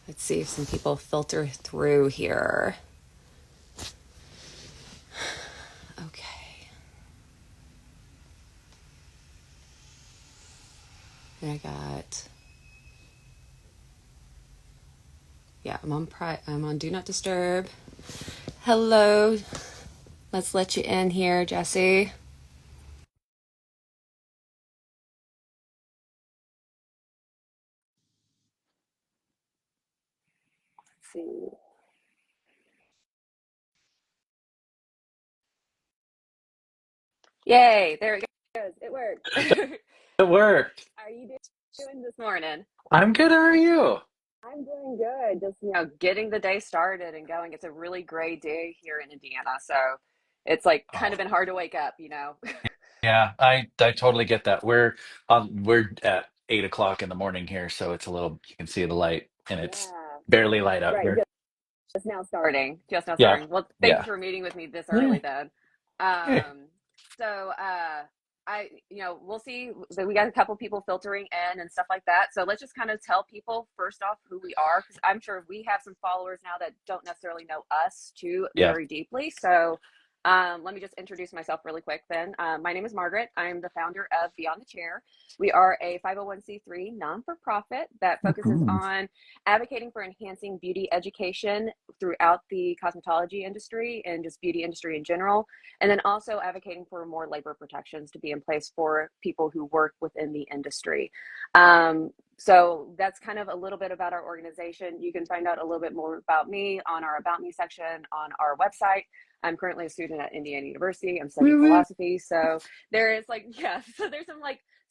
Let's see if some people filter through here. Okay. And I got, yeah, I'm on Do Not Disturb. Hello. Let's let you in here, Jessee. Let's see. Yay, there it goes. It worked. It worked. How are you doing this morning? I'm good. How are you? I'm doing good. Just, getting the day started and going. It's a really gray day here in Indiana, so it's like kind Oh, of been hard to wake up. yeah. I totally get that. We're at 8 o'clock in the morning here, so it's a little. You can see the light, and it's Yeah, barely light out right. here. Just now starting. Just now Yeah, starting. Well, thank you yeah, for meeting with me this yeah. early then. Yeah. Um, so we'll see that we got a couple people filtering in and stuff like that. So let's just kind of tell people first off who we are, because I'm sure we have some followers now that don't necessarily know us too Yeah. very deeply. So let me just introduce myself really quick then. My name is Margaret. I'm the founder of Beyond the Chair. We are a 501c3 non-for-profit that focuses Woohoo. on advocating for enhancing beauty education throughout the cosmetology industry and just beauty industry in general, and then also advocating for more labor protections to be in place for people who work within the industry. So that's kind of a little bit about our organization. You can find out a little bit more about me on our About Me section on our website. I'm currently a student at Indiana University. I'm studying Woo woo. philosophy. So there is yeah, so there's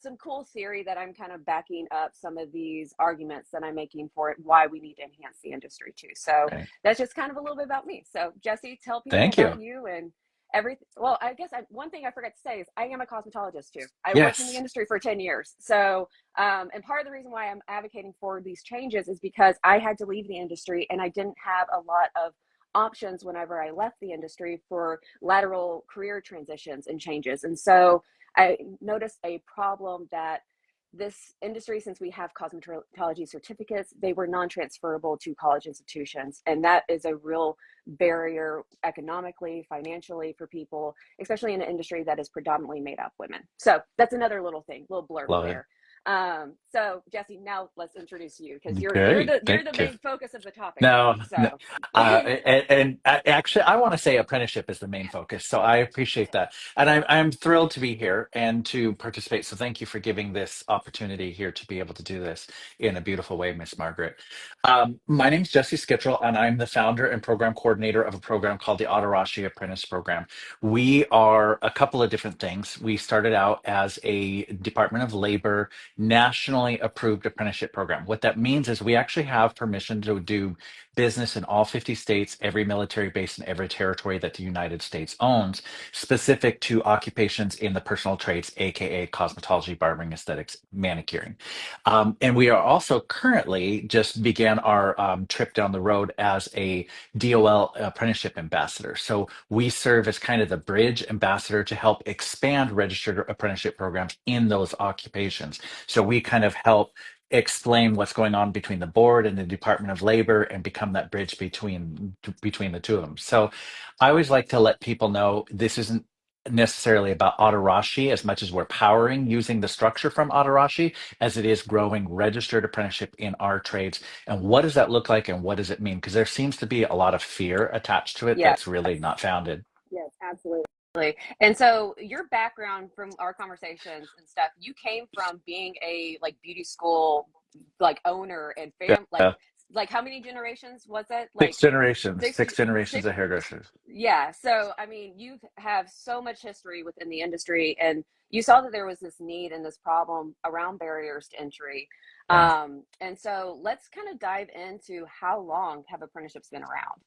some cool theory that I'm kind of backing up some of these arguments that I'm making for it, why we need to enhance the industry too. So Right. that's just kind of a little bit about me. So Jessee, tell people Thank about you. you and everything. Well, I guess one thing I forgot to say is I am a cosmetologist too. I worked in the Yes. industry for 10 years. So, and part of the reason why I'm advocating for these changes is because I had to leave the industry and I didn't have a lot of options whenever I left the industry for lateral career transitions and changes. And so I noticed a problem that this industry, since we have cosmetology certificates, they were non-transferable to college institutions. And that is a real barrier economically, financially for people, especially in an industry that is predominantly made up women. So that's another little thing, little blurb Love it. there. So Jessee, now let's introduce you because you're Great. the Thank you. main focus of the topic No, today. no. So Actually, I want to say apprenticeship is the main focus. So I appreciate that. And I'm thrilled to be here and to participate. So thank you for giving this opportunity here to be able to do this in a beautiful way, Miss Margaret. My name's Jessee Skittrall, and I'm the founder and program coordinator of a program called the Atarashii Apprentice Program. We are a couple of different things. We started out as a Department of Labor nationally approved apprenticeship program. What that means is we actually have permission to do business in all 50 states, every military base, and every territory that the United States owns, specific to occupations in the personal trades, aka cosmetology, barbering, aesthetics, manicuring. And we are also currently just began our trip down the road as a DOL apprenticeship ambassador. So we serve as kind of the bridge ambassador to help expand registered apprenticeship programs in those occupations. So we kind of help explain what's going on between the board and the Department of Labor and become that bridge between the two of them. So I always like to let people know this isn't necessarily about Atarashi as much as we're powering using the structure from Atarashi as it is growing registered apprenticeship in our trades. And what does that look like and what does it mean? Because there seems to be a lot of fear attached to it yes, that's really not founded. yes, absolutely. And so your background from our conversations and stuff, you came from being a beauty school owner and Yeah. like how many generations was it? Six Like generations, six six generations six of hairdressers. yeah. So I mean, you have so much history within the industry and you saw that there was this need and this problem around barriers to entry. Yeah. And so let's kind of dive into how long have apprenticeships been around?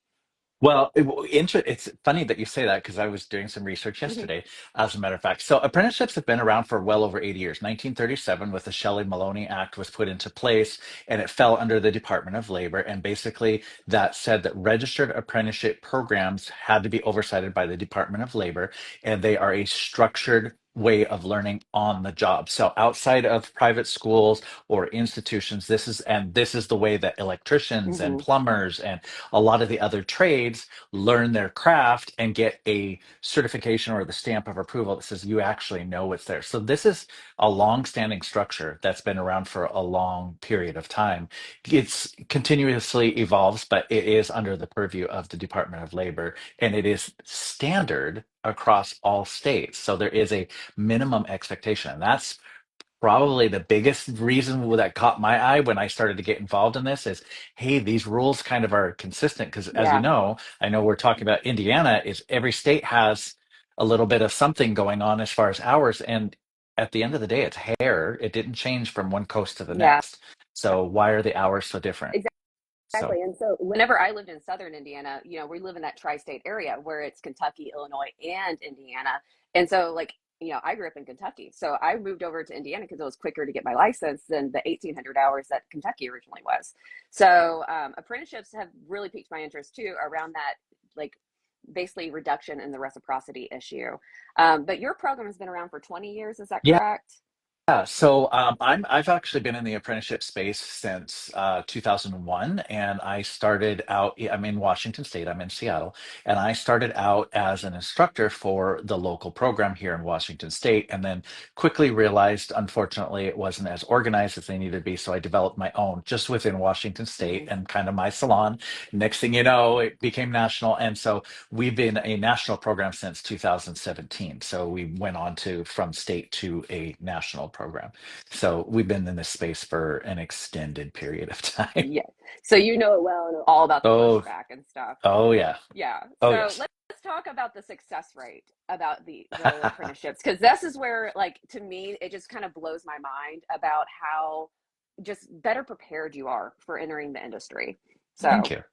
Well, it's funny that you say that because I was doing some research yesterday, as a matter of fact. So apprenticeships have been around for well over 80 years. 1937, with the Shelley Maloney Act, was put into place, and it fell under the Department of Labor. And basically, that said that registered apprenticeship programs had to be oversighted by the Department of Labor, and they are a structured way of learning on the job. So outside of private schools or institutions, this is the way that electricians and Hmm. plumbers and a lot of the other trades learn their craft and get a certification or the stamp of approval that says you actually know what's there. So this is a long-standing structure that's been around for a long period of time. It's continuously evolves, but it is under the purview of the Department of Labor, and it is standard across all states. So there is a minimum expectation. And that's probably the biggest reason that caught my eye when I started to get involved in this is, hey, these rules kind of are consistent. Because as you Yeah, know, I know we're talking about Indiana, is every state has a little bit of something going on as far as hours. And at the end of the day, it's hair. It didn't change from one coast to the yeah. next. So why are the hours so different? So Exactly. And so whenever I lived in southern Indiana, we live in that tri-state area where it's Kentucky, Illinois, and Indiana. And so like, I grew up in Kentucky. So I moved over to Indiana because it was quicker to get my license than the 1,800 hours that Kentucky originally was. So apprenticeships have really piqued my interest too around that, like basically reduction in the reciprocity issue. But your program has been around for 20 years. Is that yeah. correct? Yeah, so I've actually been in the apprenticeship space since 2001, and I started out. I'm in Washington State. I'm in Seattle, and I started out as an instructor for the local program here in Washington State, and then quickly realized, unfortunately, it wasn't as organized as they needed to be. So I developed my own just within Washington State Hmm. and kind of my salon. Next thing you know, it became national, and so we've been a national program since 2017. So we went on to from state to a national program. So we've been in this space for an extended period of time. Yeah. So you know it well and all about the Oh, pushback and stuff. oh yeah. Yeah. Oh So yes. let's talk about the success rate about the apprenticeships because this is where like to me it just kind of blows my mind about how just better prepared you are for entering the industry. Thank So, you.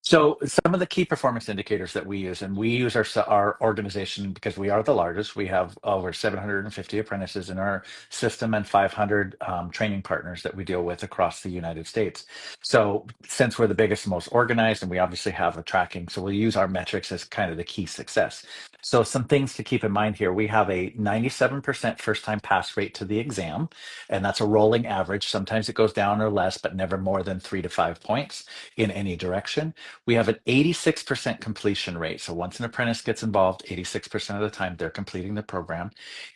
So some of the key performance indicators that we use, and we use our organization because we are the largest. We have over 750 apprentices in our system and 500 training partners that we deal with across the United States. So since we're the biggest and most organized, and we obviously have a tracking, so we'll use our metrics as kind of the key success. So some things to keep in mind here: we have a 97% first-time pass rate to the exam, and that's a rolling average. Sometimes it goes down or less, but never more than 3 to 5 points in any direction. We have an 86% completion rate. So once an apprentice gets involved, 86% of the time they're completing the program.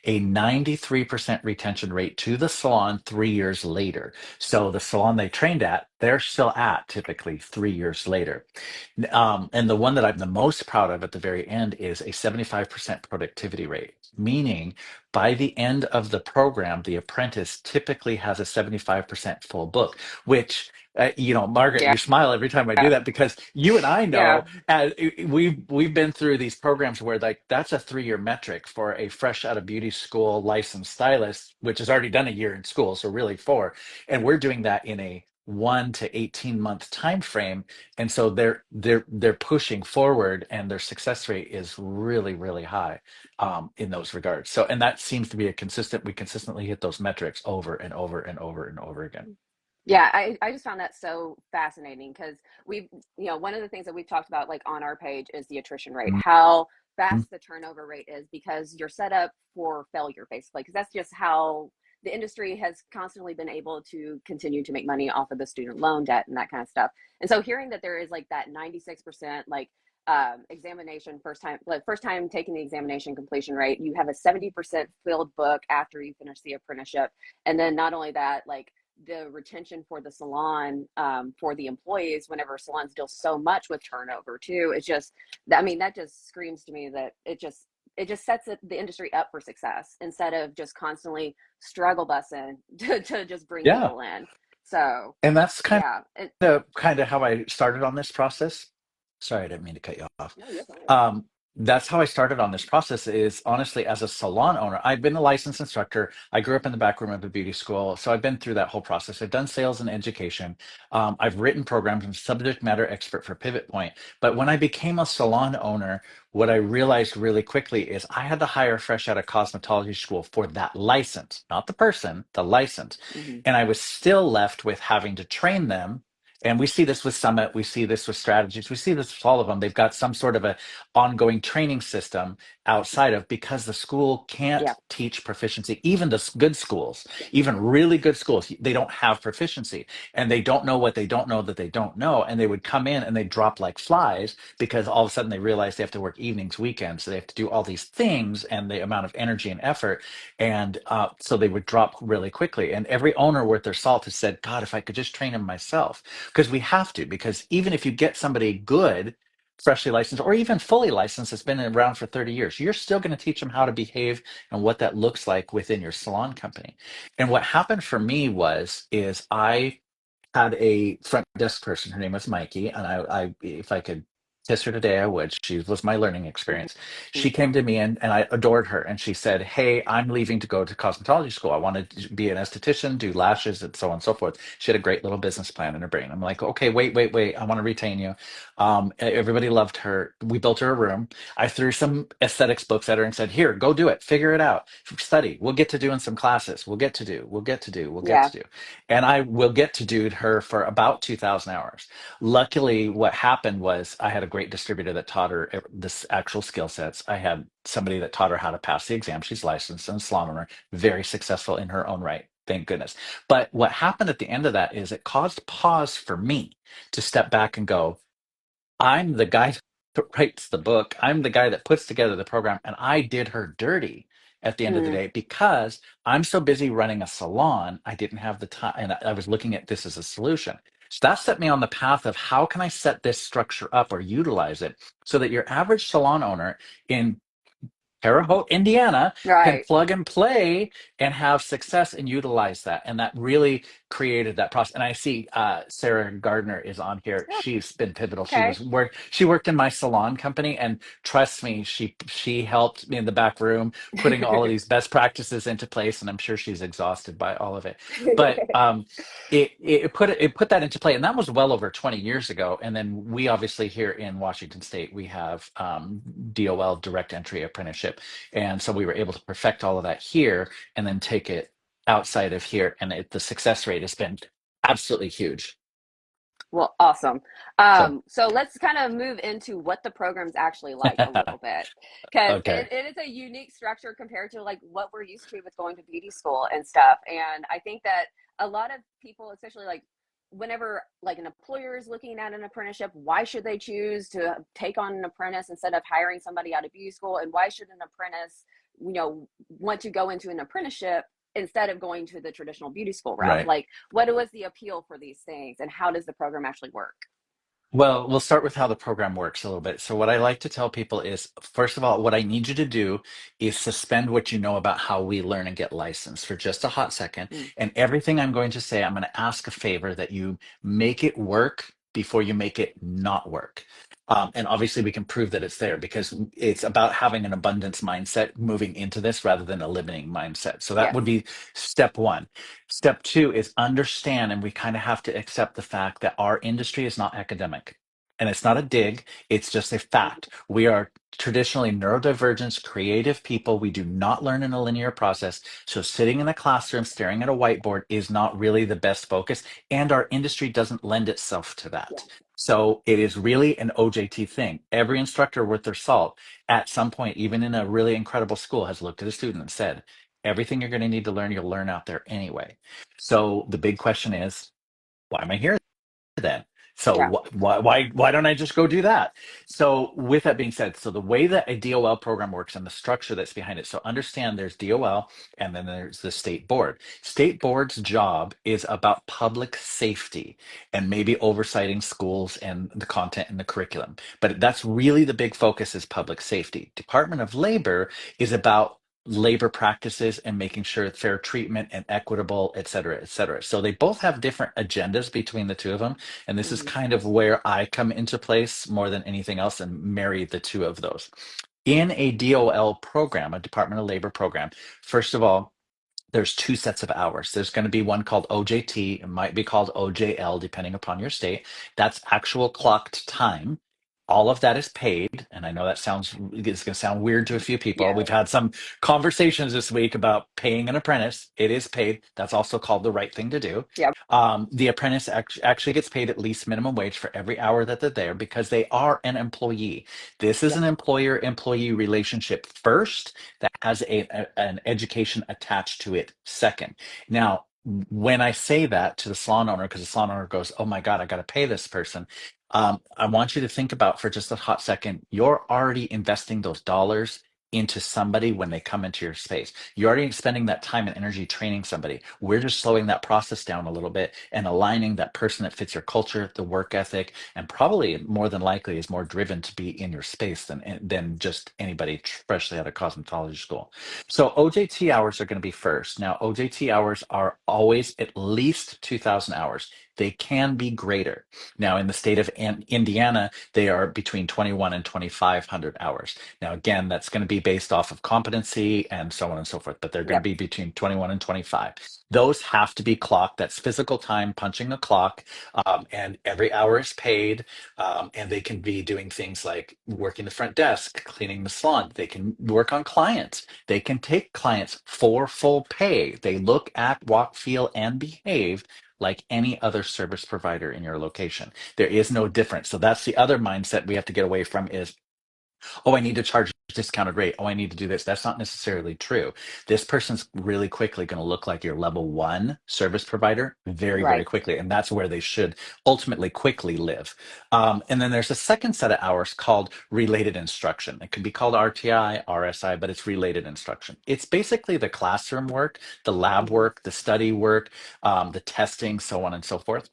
A 93% retention rate to the salon 3 years later. So the salon they trained at, they're still at typically 3 years later. And the one that I'm the most proud of at the very end is a 75% productivity rate, meaning by the end of the program, the apprentice typically has a 75% full book, which Margaret, yeah. you smile every time I do that because you and I Yeah. know we've been through these programs where like that's a 3 year metric for a fresh out of beauty school licensed stylist, which has already done a year in school, so really four, and we're doing that in a 1 to 18 month time frame, and so they're pushing forward, and their success rate is really really high in those regards. So, and that seems to be we consistently hit those metrics over and over and over and over again. Yeah, I just found that so fascinating because we've, one of the things that we've talked about like on our page is the attrition rate, how fast the turnover rate is because you're set up for failure basically, because that's just how the industry has constantly been able to continue to make money off of the student loan debt and that kind of stuff. And so hearing that there is like that 96% like examination first time taking the examination completion rate, you have a 70% filled book after you finish the apprenticeship. And then not only that, like the retention for the salon for the employees whenever salons deal so much with turnover too. It's just, I mean, that just screams to me that it just sets the industry up for success instead of just constantly struggle busing to just bring Yeah, people in. So and that's kind yeah, kind of how I started on this process. Sorry, I didn't mean to cut you off. no, you're fine. Um, that's how I started on this process is honestly as a salon owner. I've been a licensed instructor. I grew up in the back room of a beauty school. So I've been through that whole process. I've done sales and education. I've written programs. I'm a subject matter expert for Pivot Point. But when I became a salon owner, what I realized really quickly is I had to hire fresh out of cosmetology school for that license, not the person, the license. Hmm. And I was still left with having to train them. And we see this with Summit, we see this with strategies, we see this with all of them. They've got some sort of a ongoing training system outside of, because the school Yeah. can't teach proficiency. Even the good schools, even really good schools, they don't have proficiency, and they don't know what they don't know that they don't know. And they would come in and they drop like flies because all of a sudden they realize they have to work evenings, weekends. So they have to do all these things, and the amount of energy and effort. And so they would drop really quickly. And every owner worth their salt has said, God, if I could just train them myself, because we have to, because even if you get somebody good, freshly licensed or even fully licensed that's been around for 30 years, you're still going to teach them how to behave and what that looks like within your salon company. And what happened for me is I had a front desk person. Her name was Mikey, and I if I could kiss her today, I would. She was my learning experience. Mhm. She came to me, and I adored her. And she said, "Hey, I'm leaving to go to cosmetology school. I want to be an esthetician, do lashes, and so on and so forth." She had a great little business plan in her brain. I'm like, "Okay, wait, wait, wait. I want to retain you." Everybody loved her. We built her a room. I threw some aesthetics books at her and said, "Here, go do it. Figure it out. Study. We'll get to doing some classes. We'll get to do. We'll get to do. We'll get Yeah. to do." And I will get to do her for about 2,000 hours. Luckily, what happened was I had a great distributor that taught her this actual skill sets. I had somebody that taught her how to pass the exam. She's licensed and a salon owner, very successful in her own right. Thank goodness. But what happened at the end of that is it caused pause for me to step back and go, I'm the guy that writes the book. I'm the guy that puts together the program, and I did her dirty at the end of the Mm. day because I'm so busy running a salon. I didn't have the time, and I was looking at this as a solution. So that set me on the path of how can I set this structure up or utilize it so that your average salon owner in Terre Haute, Indiana, can Right. plug and play and have success and utilize that. And that really created that process. And I see Sarah Gardner is on here. Oh, She's been pivotal. okay. She worked in my salon company, and trust me, she helped me in the back room putting all of these best practices into place. And I'm sure she's exhausted by all of it. But it put that into play, and that was well over 20 years ago. And then we obviously here in Washington State we have DOL, direct entry apprenticeship, and so we were able to perfect all of that here and then take it outside of here, and the success rate has been absolutely huge. Well, awesome. So So let's kind of move into what the program's actually like a little bit, because okay, it is a unique structure compared to like what we're used to with going to beauty school and stuff. And I think that a lot of people, especially like whenever like an employer is looking at an apprenticeship, why should they choose to take on an apprentice instead of hiring somebody out of beauty school? And why should an apprentice, want to go into an apprenticeship instead of going to the traditional beauty school route? right. Like, what was the appeal for these things, and how does the program actually work? Well, we'll start with how the program works a little bit. So, what I like to tell people is, first of all, what I need you to do is suspend what you know about how we learn and get licensed for just a hot second. Mm. And everything I'm going to say, I'm going to ask a favor that you make it work before you make it not work. And obviously, we can prove that it's there because it's about having an abundance mindset moving into this rather than a limiting mindset. So, that Yes. would be step one. Step two is understand, and we kind of have to accept the fact that our industry is not academic. And it's not a dig, it's just a fact. We are traditionally neurodivergent, creative people. We do not learn in a linear process. So sitting in a classroom staring at a whiteboard is not really the best focus. And our industry doesn't lend itself to Yeah. that. So it is really an OJT thing. Every instructor worth their salt at some point, even in a really incredible school, has looked at a student and said, everything you're going to need to learn, you'll learn out there anyway. So the big question is, why am I here then? So Yeah. why don't I just go do that? So with that being said, so the way that a DOL program works and the structure that's behind it. So understand there's DOL and then there's the state board. State board's job is about public safety and maybe oversighting schools and the content and the curriculum. But that's really the big focus is public safety. Department of Labor is about labor practices and making sure fair treatment and equitable, et cetera, et cetera. So they both have different agendas between the two of them. And this is Hmm. kind of where I come into place more than anything else and marry the two of those. In a DOL program, a Department of Labor program, first of all, there's two sets of hours. There's going to be one called OJT, it might be called OJL, depending upon your state. That's actual clocked time. All of that is paid, and I know that sounds it's going to sound weird to a few people. Yeah. We've had some conversations this week about paying an apprentice. It is paid. That's also called the right thing to do. Yep. The apprentice actually gets paid at least minimum wage for every hour that they're there because they are an employee. This is Yep. an employer-employee relationship first that has an education attached to it second. Now, when I say that to the salon owner, because the salon owner goes, "Oh my God, I got to pay this person." I want you to think about for just a hot second, you're already investing those dollars into somebody when they come into your space. You're already spending that time and energy training somebody. We're just slowing that process down a little bit and aligning that person that fits your culture, the work ethic, and probably more than likely is more driven to be in your space than just anybody freshly out of cosmetology school. So OJT hours are going to be first. Now, OJT hours are always at least 2,000 hours. They can be greater. Now, in the state of Indiana, they are between 21 and 2,500 hours. Now, again, that's going to be based off of competency and so on and so forth, but they're going to Yep. be between 21 and 25. Those have to be clocked. That's physical time, punching a clock, and every hour is paid. And they can be doing things like working the front desk, cleaning the salon. They can work on clients. They can take clients for full pay. They look, act, walk, feel, and behave like any other service provider in your location. There is no difference. So that's the other mindset we have to get away from is, oh, I need to charge a discounted rate. Oh, I need to do this. That's not necessarily true. This person's really quickly going to look like your level one service provider very, very Right. quickly. And that's where they should ultimately quickly live. And then there's a second set of hours called related instruction. It could be called RTI, RSI, but it's related instruction. It's basically the classroom work, the lab Hmm. work, the study work, the testing, so on and so forth.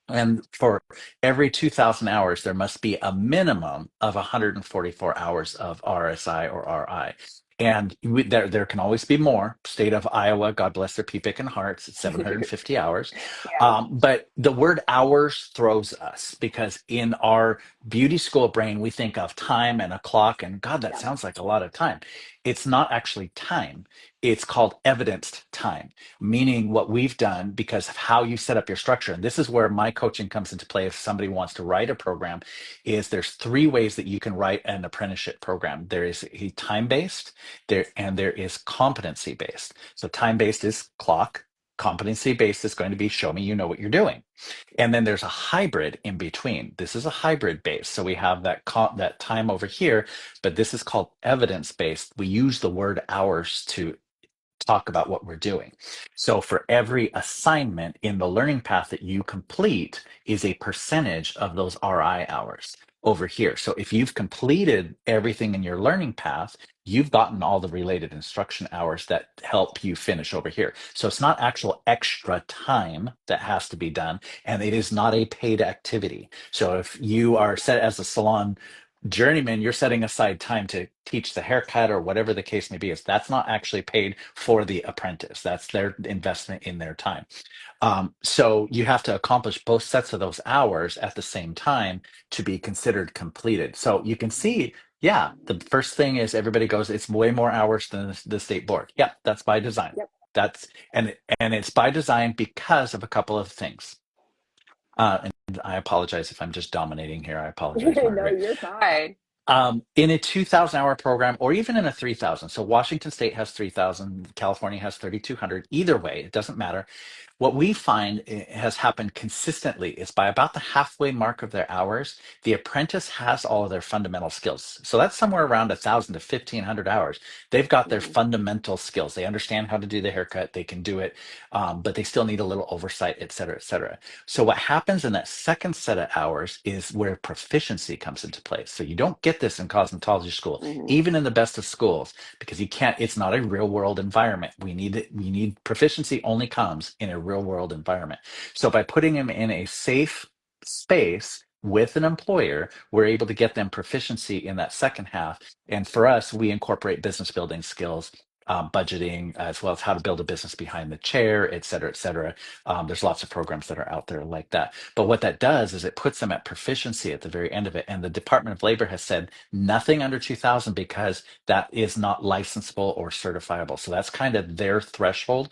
And for every 2,000 hours, there must be a minimum of 144 hours of RSI or RI. And there can always be more. State of Iowa, God bless their pea and hearts, it's 750 hours. Yeah. But the word hours throws us because in our beauty school brain, we think of time and a clock, and God, that Yeah. sounds like a lot of time. It's not actually time. It's called evidenced time, meaning what we've done because of how you set up your structure. And this is where my coaching comes into play if somebody wants to write a program, is there's three ways that you can write an apprenticeship program. There is a time-based, there is competency-based. So time-based is clock, competency-based is going to be show me you know what you're doing. And then there's a hybrid in between. This is a hybrid base. So we have that time over here, but this is called evidence based. We use the word hours to talk about what we're doing. So for every assignment in the learning path that you complete is a percentage of those RI hours over here. So if you've completed everything in your learning path, you've gotten all the related instruction hours that help you finish over here. So it's not actual extra time that has to be done, and it is not a paid activity. So if you are set as a salon journeyman, you're setting aside time to teach the haircut or whatever the case may be. Is that's not actually paid for the apprentice. That's their investment in their time. So you have to accomplish both sets of those hours at the same time to be considered completed. So you can see, yeah, the first thing is everybody goes, it's way more hours than the state board. Yeah, that's by design. Yep. That's and it's by design because of a couple of things. And I apologize if I'm just dominating here. I apologize, No, Margaret. you're fine. In a 2,000 hour program or even in a 3,000, so Washington State has 3,000, California has 3,200. Either way, it doesn't matter. What we find has happened consistently is by about the halfway mark of their hours, the apprentice has all of their fundamental skills. So that's somewhere around 1,000 to 1,500 hours. They've got their Hmm. fundamental skills. They understand how to do the haircut. They can do it, but they still need a little oversight, et cetera, et cetera. So what happens in that second set of hours is where proficiency comes into place. So you don't get this in cosmetology school, Hmm. even in the best of schools, because you can't. It's not a real world environment. We need proficiency only comes in a real world environment. So by putting them in a safe space with an employer, we're able to get them proficiency in that second half. And for us, we incorporate business building skills. Budgeting, as well as how to build a business behind the chair, et cetera, et cetera. There's lots of programs that are out there like that. But what that does is it puts them at proficiency at the very end of it. And the Department of Labor has said nothing under 2,000 because that is not licensable or certifiable. So that's kind of their threshold,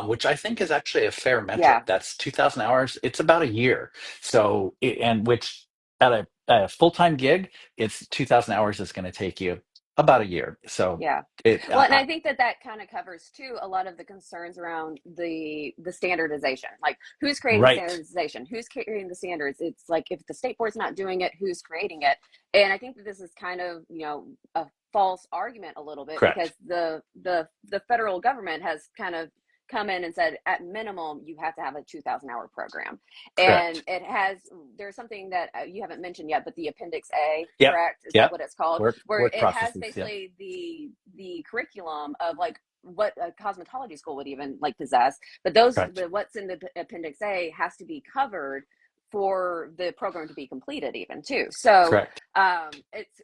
which I think is actually a fair metric. Yeah. That's 2,000 hours. It's about a year. So, and which at a a full-time gig, it's 2,000 hours is going to take you about a year. So Yeah. it, Well, and I think that that kind of covers too a lot of the concerns around the standardization. Like who's creating right, standardization? Who's creating the standards? It's like if the state board's not doing it, who's creating it? And I think that this is kind of, a false argument a little bit because correct, the federal government has kind of come in and said at minimum you have to have a 2,000 hour program, and correct. there's something that you haven't mentioned yet, but the Appendix A, Yep, correct? Is that yep. what it's called? Where Work it has processes. Yep, basically the curriculum of like what a cosmetology school would even like possess, but correct, what's in the Appendix A has to be covered for the program to be completed even too. So correct.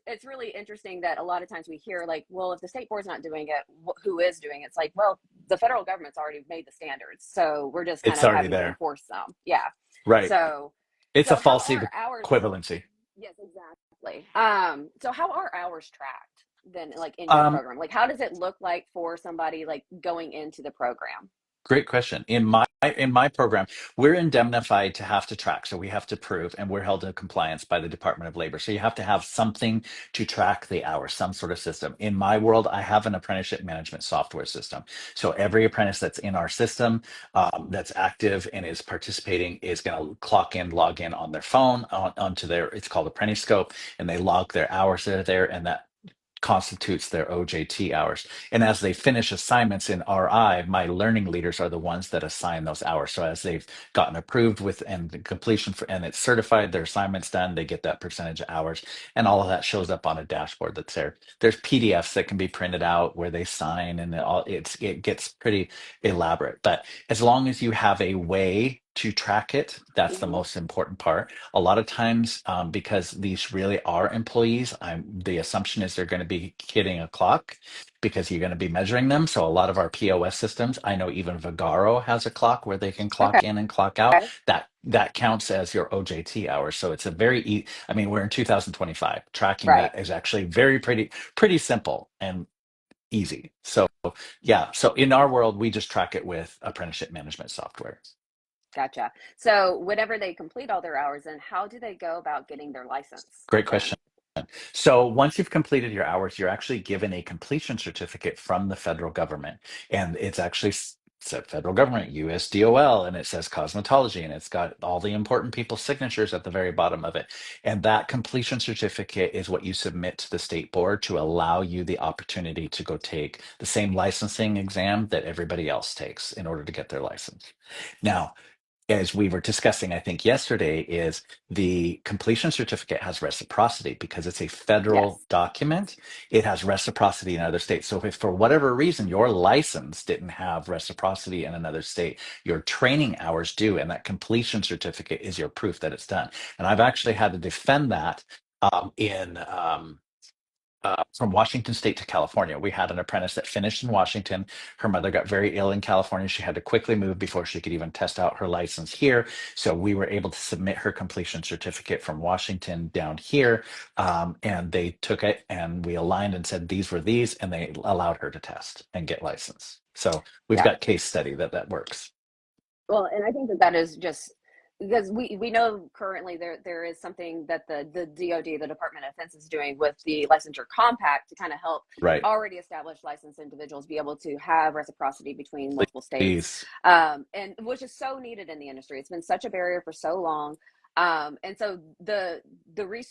it's really interesting that a lot of times we hear like, well, if the state board's not doing it, who is doing it? It's like, well, the federal government's already made the standards, so we're just kind It's of already having to there. enforce them. Yeah. Right. So It's a so how false are hours? equivalency. Yes, exactly. So how are hours tracked then, like in your Um, program? Like, how does it look like for somebody like going into the program? Great question. In my program, we're indemnified to have to track, so we have to prove, and we're held in compliance by the Department of Labor. So you have to have something to track the hours, some sort of system. In my world, I have an apprenticeship management software system. So every apprentice that's in our system, that's active and is participating, is going to clock in, log in on their phone onto their. It's called Apprentice Scope, and they log their hours that are there, and that constitutes their OJT hours. And as they finish assignments in RI, my learning leaders are the ones that assign those hours. So as they've gotten approved with and the completion for and it's certified, their assignment's done, they get that percentage of hours, and all of that shows up on a dashboard that's there. There's PDFs that can be printed out where they sign, and it gets pretty elaborate. But as long as you have a way to track it, that's the Mhm. most important part. A lot of times, because these really are employees, the assumption is they're going to be hitting a clock because you're going to be measuring them. So a lot of our POS systems, I know even Vagaro has a clock where they can Okay. clock in and clock out. That counts as your OJT hours. So it's a I mean, we're in 2025. Tracking Right. that is actually pretty simple and easy. So yeah, so in our world, we just track it with apprenticeship management software. Gotcha. So whenever they complete all their hours, then how do they go about getting their license Great then? question. So once you've completed your hours, you're actually given a completion certificate from the federal government, and it's actually said federal government, USDOL, and it says cosmetology, and it's got all the important people's signatures at the very bottom of it. And that completion certificate is what you submit to the state board to allow you the opportunity to go take the same licensing exam that everybody else takes in order to get their license. Now, as we were discussing, I think yesterday, is the completion certificate has reciprocity because it's a federal Yes. document. It has reciprocity in other states. So if for whatever reason your license didn't have reciprocity in another state, your training hours do, and that completion certificate is your proof that it's done. And I've actually had to defend that in from Washington State to California. We had an apprentice that finished in Washington. Her mother got very ill in California. She had to quickly move before she could even test out her license here. So we were able to submit her completion certificate from Washington down here. And they took it and we aligned and said these were these, and they allowed her to test and get licensed. So we've Yeah. got case study that works. Well, and I think that that is just because we know currently there is something that the DoD, the Department of Defense, is doing with the licensure compact to kind of help Right. already established licensed individuals be able to have reciprocity between multiple states, Please. and which is so needed in the industry. It's been such a barrier for so long. And so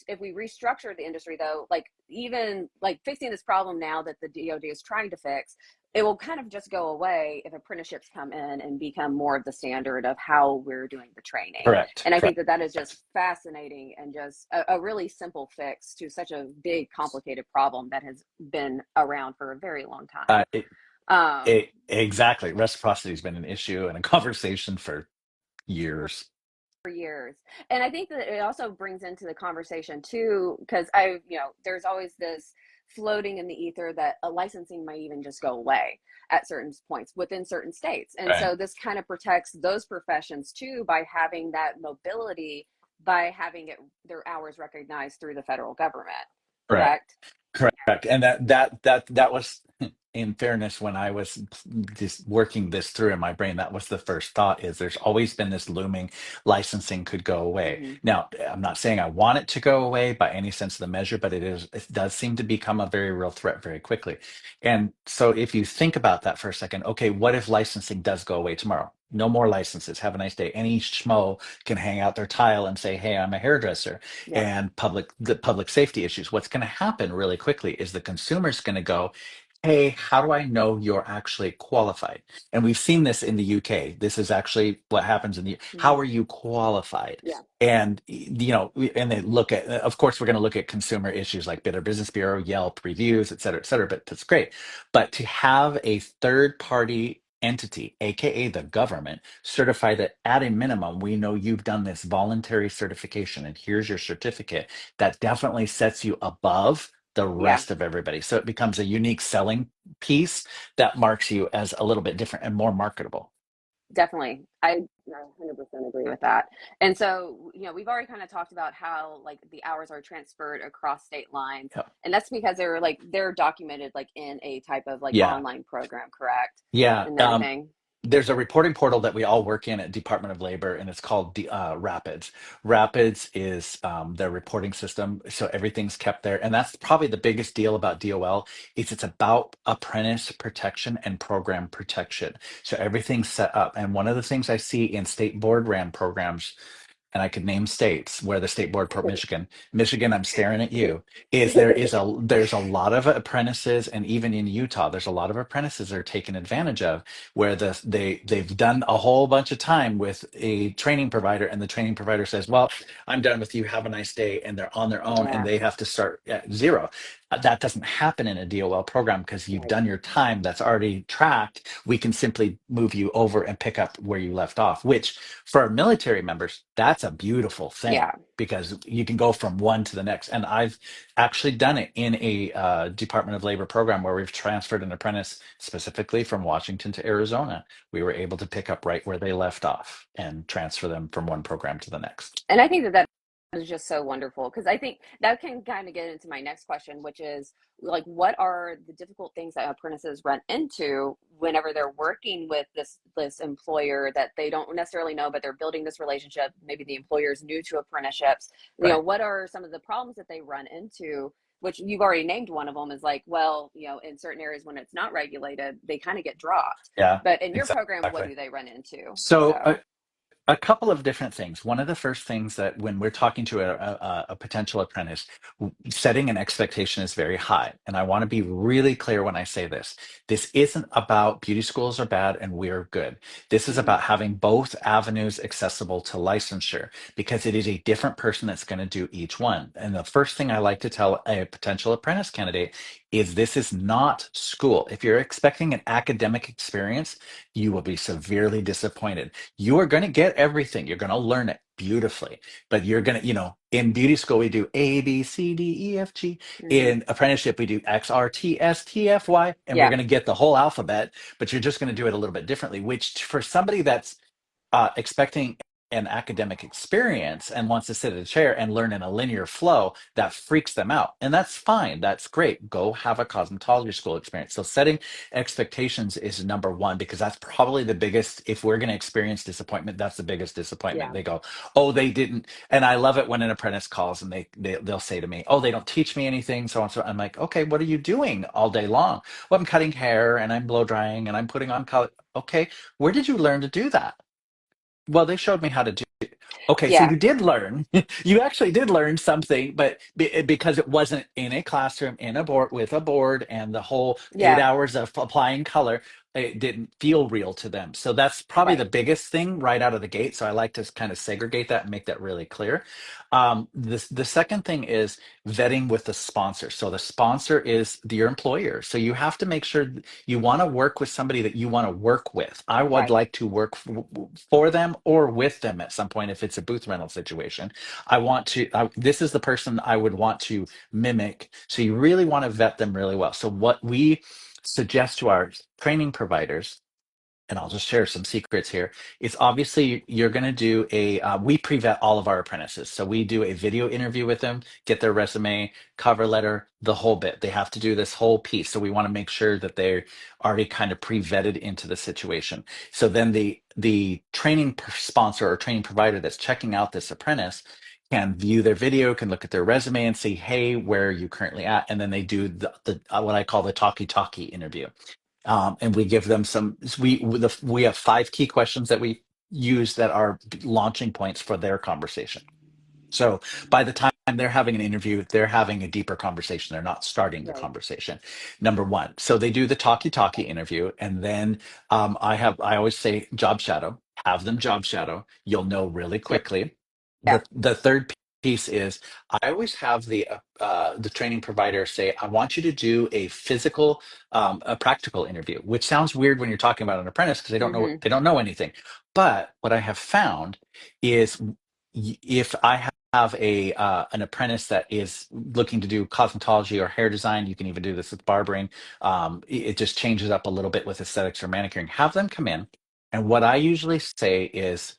if we restructure the industry though, like even like fixing this problem now that the DoD is trying to fix, it will kind of just go away if apprenticeships come in and become more of the standard of how we're doing the training. Correct. And I think Correct. that that is just fascinating and just a really simple fix to such a big, complicated problem that has been around for a very long time. Uh, it, Um, exactly. Reciprocity has been an issue and a conversation for years. for years. And I think that it also brings into the conversation too, because there's always this floating in the ether that a licensing might even just go away at certain points within certain states. And Right. so this kind of protects those professions too by having that mobility, by having their hours recognized through the federal government. Right. Correct? Correct. And that was in fairness, when I was just working this through in my brain, that was the first thought, is there's always been this looming licensing could go away. Hmm. Now, I'm not saying I want it to go away by any sense of the measure, but it does seem to become a very real threat very quickly. And so if you think about that for a second, okay, what if licensing does go away tomorrow? No more licenses. Have a nice day. Any schmo can hang out their tile and say, "Hey, I'm a hairdresser." Yeah. And the public safety issues. What's going to happen really quickly is the consumer's going to go, "Hey, how do I know you're actually qualified?" And we've seen this in the UK. This is actually what happens in the, how Hmm. are you qualified? Yeah. And and they look at, of course, we're going to look at consumer issues like Better Business Bureau, Yelp, reviews, et cetera, et cetera. But that's great. But to have a third party entity, aka the government, certify that at a minimum, we know you've done this voluntary certification, and here's your certificate, that definitely sets you above the Yeah. rest of everybody. So it becomes a unique selling piece that marks you as a little bit different and more marketable. Definitely. I 100% agree with that. And so, we've already kind of talked about how like the hours are transferred across state lines. Yeah. And that's because they're documented like in a type of like Yeah. online program, correct? Yeah. And everything. There's a reporting portal that we all work in at Department of Labor, and it's called Rapids. Rapids is their reporting system, so everything's kept there. And that's probably the biggest deal about DOL is it's about apprentice protection and program protection. So everything's set up. And one of the things I see in state board ran programs, and I could name states where the state board, Port Michigan, Michigan, I'm staring at you, is there's a lot of apprentices, and even in Utah, there's a lot of apprentices that are taken advantage of, where they've done a whole bunch of time with a training provider, and the training provider says, "Well, I'm done with you. Have a nice day," and they're on their own, and Yeah. they have to start at zero. That doesn't happen in a DOL program because you've Right. done your time that's already tracked. We can simply move you over and pick up where you left off, which for our military members, that's a beautiful thing Yeah. because you can go from one to the next. And I've actually done it in a Department of Labor program where we've transferred an apprentice specifically from Washington to Arizona. We were able to pick up right where they left off and transfer them from one program to the next. And I think that is just so wonderful because I think that can kind of get into my next question, which is like, what are the difficult things that apprentices run into whenever they're working with this employer that they don't necessarily know, but they're building this relationship. Maybe the employer is new to apprenticeships. Right. What are some of the problems that they run into? Which you've already named one of them is like, well, in certain areas when it's not regulated, they kind of get dropped. Yeah, But in your program, what exactly. do they run into? So So, a couple of different things. One of the first things that when we're talking to a potential apprentice, setting an expectation is very high. And I want to be really clear when I say this. This isn't about beauty schools are bad and we're good. This is mhm, about having both avenues accessible to licensure because it is a different person that's going to do each one. And the first thing I like to tell a potential apprentice candidate is this is not school. If you're expecting an academic experience, you will be severely disappointed. You are going to get everything. You're going to learn it beautifully, but you're going to, in beauty school, we do A, B, C, D, E, F, G. mhm. In apprenticeship, we do X, R, T, S, T, F, Y, and we're Yeah. going to get the whole alphabet, but you're just going to do it a little bit differently, which for somebody that's expecting an academic experience and wants to sit at a chair and learn in a linear flow, that freaks them out. And that's fine. That's great. Go have a cosmetology school experience. So setting expectations is number one, because that's probably the biggest, if we're going to experience disappointment, that's the biggest disappointment. Yeah. They go, "Oh, they didn't." And I love it when an apprentice calls and they'll say to me, "Oh, they don't teach me anything." So on. So I'm like, "Okay, what are you doing all day long?" "Well, I'm cutting hair and I'm blow drying and I'm putting on color." "Okay, where did you learn to do that?" "Well, they showed me how to do." Okay, so Yeah. you did learn. You actually did learn something, but because it wasn't in a classroom, in a board with a board, and the whole eight Yeah. hours of applying color, it didn't feel real to them. So that's probably the Right. biggest thing right out of the gate. So I like to kind of segregate that and make that really clear. The second thing is vetting with the sponsor. So the sponsor is your employer. So you have to make sure you want to work with somebody that you want to work with. I would Right. like to work for them or with them at some point if it's a booth rental situation. This is the person I would want to mimic. So you really want to vet them really well. So what we suggest to our training providers and I'll just share some secrets here. It's obviously you're going to do we pre-vet all of our apprentices. So we do a video interview with them, get their resume, cover letter, the whole bit. They have to do this whole piece. So we want to make sure that they're already kind of pre-vetted into the situation. So then the training sponsor or training provider that's checking out this apprentice can view their video, can look at their resume and see, hey, where are you currently at? And then they do the what I call the talkie-talkie interview, and we give them some. We have 5 key questions that we use that are launching points for their conversation. So by the time they're having an interview, they're having a deeper conversation. They're not starting the Right. conversation. Number one. So they do the talkie-talkie interview, and then I always say job shadow. Have them job shadow. You'll know really Yep. quickly. Yeah. The third piece is I always have the training provider say, I want you to do a physical, a practical interview, which sounds weird when you're talking about an apprentice because Hmm. they don't know anything. But what I have found is if I have a an apprentice that is looking to do cosmetology or hair design, you can even do this with barbering. It just changes up a little bit with aesthetics or manicuring. Have them come in, and what I usually say is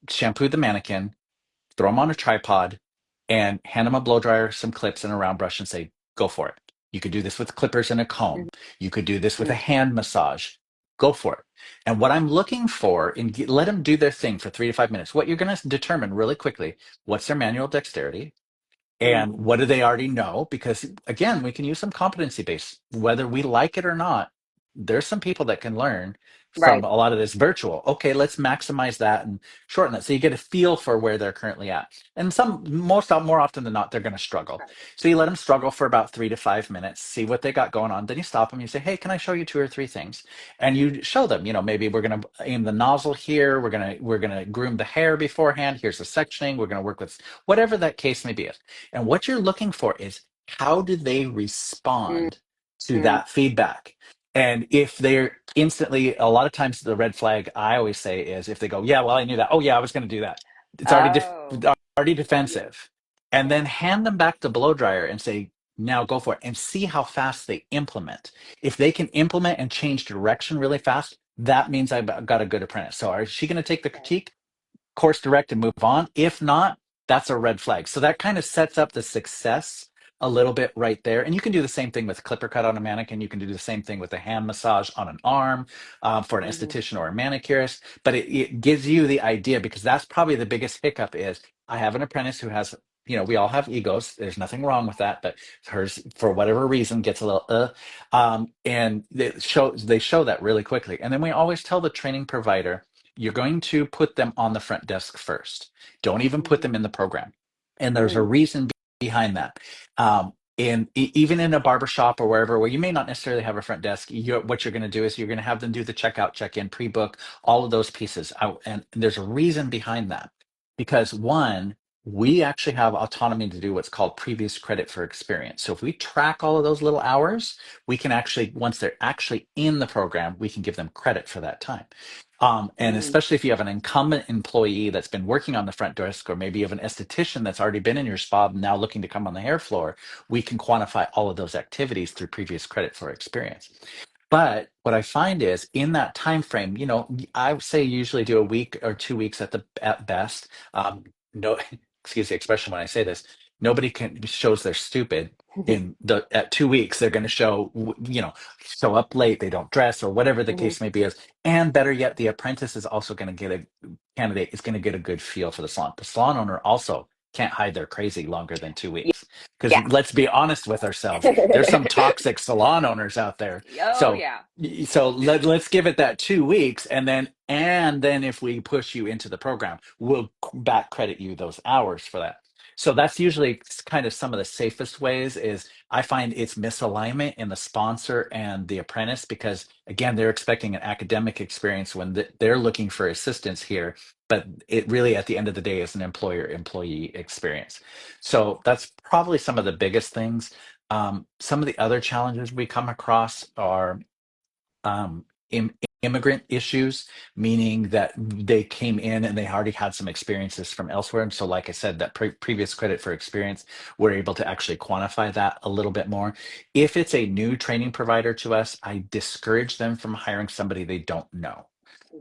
shampoo the mannequin, throw them on a tripod, and hand them a blow dryer, some clips, and a round brush and say, go for it. You could do this with clippers and a comb. You could do this with a hand massage. Go for it. And what I'm looking for, let them do their thing for 3 to 5 minutes. What you're going to determine really quickly, what's their manual dexterity? Hmm. And what do they already know? Because again, we can use some competency based, whether we like it or not. There's some people that can learn from Right. a lot of this virtual. Okay, let's maximize that and shorten that. So you get a feel for where they're currently at. And more often than not, they're going to struggle. Right. So you let them struggle for about 3 to 5 minutes, see what they got going on. Then you stop them. You say, hey, can I show you 2 or 3 things? And you show them, maybe we're going to aim the nozzle here. We're going to groom the hair beforehand. Here's the sectioning. We're going to work with whatever that case may be. And what you're looking for is how do they respond to Mm-hmm. that feedback? And if they're instantly, a lot of times the red flag I always say is if they go, yeah, well, I knew that. Oh, yeah, I was going to do that. It's Oh, already yeah. defensive. And then Yeah. hand them back the blow dryer and say, now go for it and see how fast they implement. If they can implement and change direction really fast, that means I've got a good apprentice. So is she going to take the Right. critique, course direct and move on? If not, that's a red flag. So that kind of sets up the success a little bit right there. And you can do the same thing with clipper cut on a mannequin. You can do the same thing with a hand massage on an arm, for an Hmm. esthetician or a manicurist. But it gives you the idea, because that's probably the biggest hiccup is I have an apprentice who has, we all have egos. There's nothing wrong with that, but hers, for whatever reason, gets a little, and they show that really quickly. And then we always tell the training provider, you're going to put them on the front desk first. Don't even put Hmm. them in the program. And there's a Mm. reason behind that. Even in a barber shop or wherever, where you may not necessarily have a front desk, what you're going to do is you're going to have them do the checkout, check-in, pre-book, all of those pieces. And there's a reason behind that. Because one, we actually have autonomy to do what's called previous credit for experience. So if we track all of those little hours, we can actually, once they're actually in the program, we can give them credit for that time. And Mm. especially if you have an incumbent employee that's been working on the front desk, or maybe you have an esthetician that's already been in your spa now looking to come on the hair floor, we can quantify all of those activities through previous credit for experience. But what I find is in that time frame, I would say usually do a week or 2 weeks at best. No, excuse the expression when I say this. Nobody can shows they're stupid in the at 2 weeks. They're going to show up late. They don't dress or whatever the Hmm. case may be. Is and better yet, the apprentice is also going to get a candidate is going to get a good feel for the salon. The salon owner also can't hide their crazy longer than two Yeah. weeks. Because let's be honest with ourselves, there's some toxic salon owners out there. Oh, So yeah. let's give it that 2 weeks, and then if we push you into the program, we'll back credit you those hours for that. So that's usually kind of some of the safest ways. Is I find it's misalignment in the sponsor and the apprentice, because again, they're expecting an academic experience when they're looking for assistance here, but it really at the end of the day is an employer employee experience. So that's probably some of the biggest things. Some of the other challenges we come across are um, immigrant issues, meaning that they came in and they already had some experiences from elsewhere. And so, like I said, that previous credit for experience, we're able to actually quantify that a little bit more. If it's a new training provider to us, I discourage them from hiring somebody they don't know.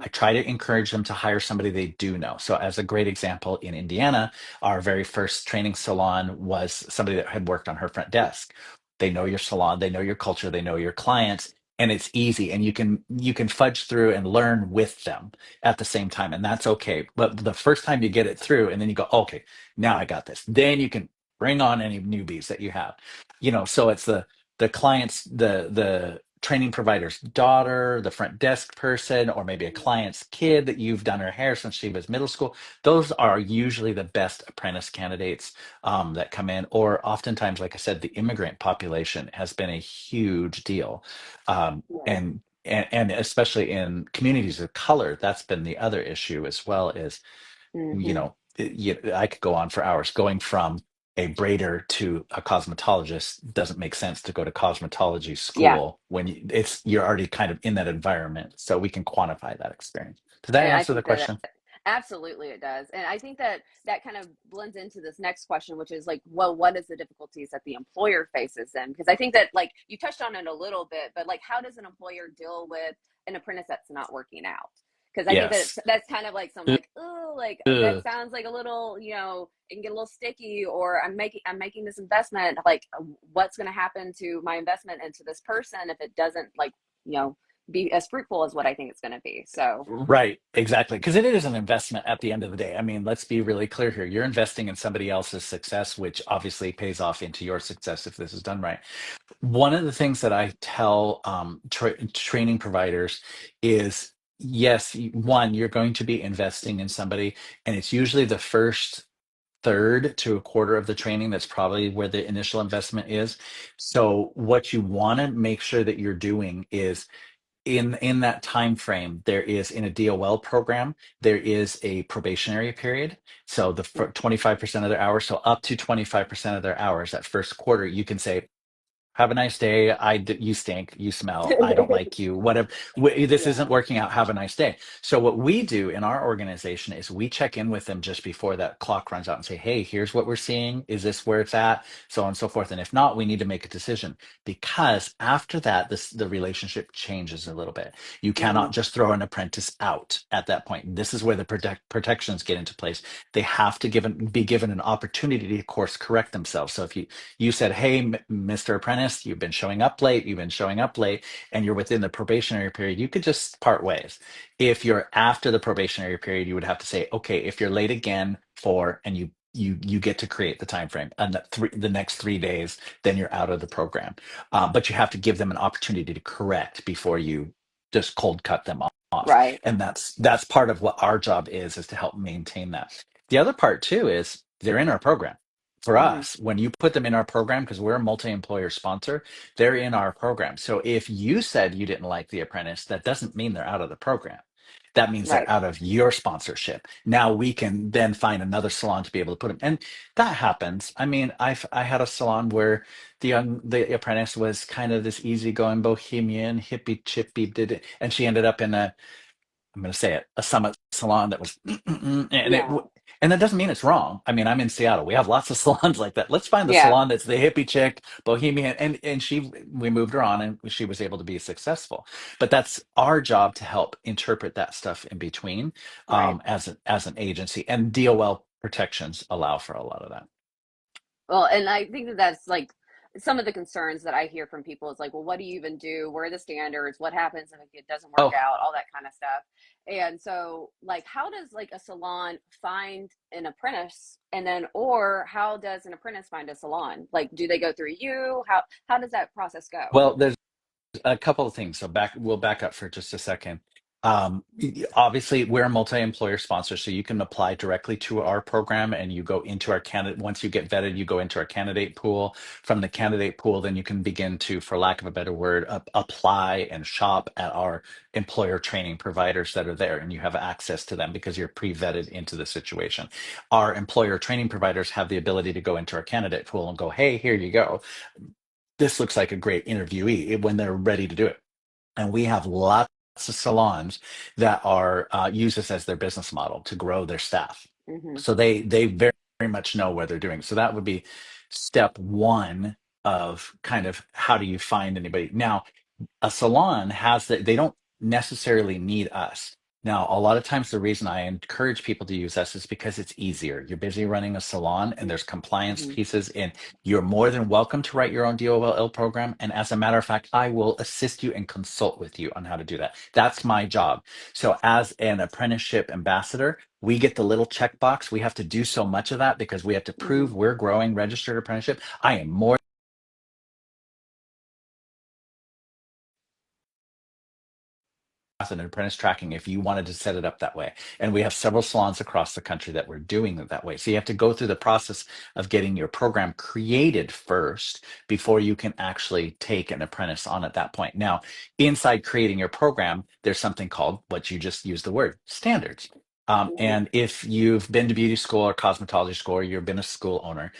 I try to encourage them to hire somebody they do know. So, as a great example, in Indiana, our very first training salon was somebody that had worked on her front desk. They know your salon, they know your culture, they know your clients, and it's easy. And you can fudge through and learn with them at the same time, and that's okay. But the first time you get it through, and then you go, okay, now I got this. Then you can bring on any newbies that you have. So it's the client's the training provider's daughter, the front desk person, or maybe a client's kid that you've done her hair since she was middle school. Those are usually the best apprentice candidates that come in. Or oftentimes, like I said, the immigrant population has been a huge deal, Right. and especially in communities of color, that's been the other issue as well. Is Hmm. I could go on for hours. Going from a braider to a cosmetologist doesn't make sense to go to cosmetology Yeah. school when you're already kind of in that environment. So we can quantify that experience. Does that And I answer the think that question? absolutely it does. And I think that that kind of blends into this next question, which is like, well, what is the difficulties that the employer faces then? Because I think that like you touched on it a little bit, but like how does an employer deal with an apprentice that's not working out? Because I think that Yes. that's kind of like some like, oh, like that Ugh. sounds like a little, it can get a little sticky, or I'm making this investment. Like, what's going to happen to my investment into this person if it doesn't like, you know, be as fruitful as what I think it's going to be. So, Right, exactly. Because it is an investment at the end of the day. I mean, let's be really clear here. You're investing in somebody else's success, which obviously pays off into your success if this is done right. One of the things that I tell training providers is yes, one, you're going to be investing in somebody, and it's usually the first third to a quarter of the training that's probably where the initial investment is. So, what you want to make sure that you're doing is in that time frame, there is in a DOL program, there is a probationary period. So the 25% of their hours, so up to 25% of their hours, that first quarter, you can say, have a nice day. You stink. You smell. I don't like you. Whatever. This isn't yeah, working out. Have a nice day. So what we do in our organization is we check in with them just before that clock runs out and say, "Hey, here's what we're seeing. Is this where it's at?" So on and so forth. And if not, we need to make a decision because after that, the relationship changes a little bit. You hmm cannot just throw an apprentice out at that point. This is where the protections get into place. They have to be given an opportunity to course correct themselves. So if you said, "Hey, Mr. Apprentice, you've been showing up late, and you're within the probationary period," you could just part ways. If you're after the probationary period, you would have to say, "Okay, if you're late again and you get to create the time frame and the next 3 days, then you're out of the program." But you have to give them an opportunity to correct before you just cold cut them off. right. And that's part of what our job is to help maintain that. The other part too is they're in our program for Hmm. us. When you put them in our program, because we're a multi-employer sponsor, they're in our program. So if you said you didn't like the apprentice, that doesn't mean they're out of the program. That means they're Right. out of your sponsorship. Now we can then find another salon to be able to put them. And that happens. I mean, I had a salon where the apprentice was kind of this easygoing bohemian, hippie chippy, did it, and she ended up in I'm going to say it, a summit salon that was, Yeah. and that doesn't mean it's wrong. I mean, I'm in Seattle. We have lots of salons like that. Let's find the Yeah. salon that's the hippie chick, bohemian, and we moved her on, and she was able to be successful. But that's our job to help interpret that stuff in between, Right. as an agency, and DOL protections allow for a lot of that. Well, and I think that that's like some of the concerns that I hear from people is like, well, what do you even do? Where are the standards? What happens if it doesn't work Oh, out? All that kind of stuff. And so, like, how does like a salon find an apprentice, and then, or how does an apprentice find a salon? Like, do they go through you? How does that process go? well, there's a couple of things. So we'll back up for just a second. Obviously, we're a multi-employer sponsor, so you can apply directly to our program, and you go into our candidate. Once you get vetted, you go into our candidate pool. From the candidate pool, then you can begin to, for lack of a better word, apply and shop at our employer training providers that are there, and you have access to them because you're pre-vetted into the situation. Our employer training providers have the ability to go into our candidate pool and go, "Hey, here you go. This looks like a great interviewee," when they're ready to do it. And we have lots of salons that are use this as their business model to grow their staff. Hmm. So they very much know what they're doing. So that would be step one of kind of how do you find anybody. Now, a salon has that they don't necessarily need us. Now, a lot of times the reason I encourage people to use us is because it's easier. You're busy running a salon and there's compliance Mm-hmm. pieces, and you're more than welcome to write your own DOL program. And as a matter of fact, I will assist you and consult with you on how to do that. That's my job. So as an apprenticeship ambassador, we get the little checkbox. We have to do so much of that because we have to Mm-hmm. prove we're growing registered apprenticeship. I am more an apprentice tracking if you wanted to set it up that way. And we have several salons across the country that we're doing it that way. So you have to go through the process of getting your program created first before you can actually take an apprentice on at that point. Now, inside creating your program, there's something called what you just used the word standards. Mm-hmm. And if you've been to beauty school or cosmetology school or you've been a school owner,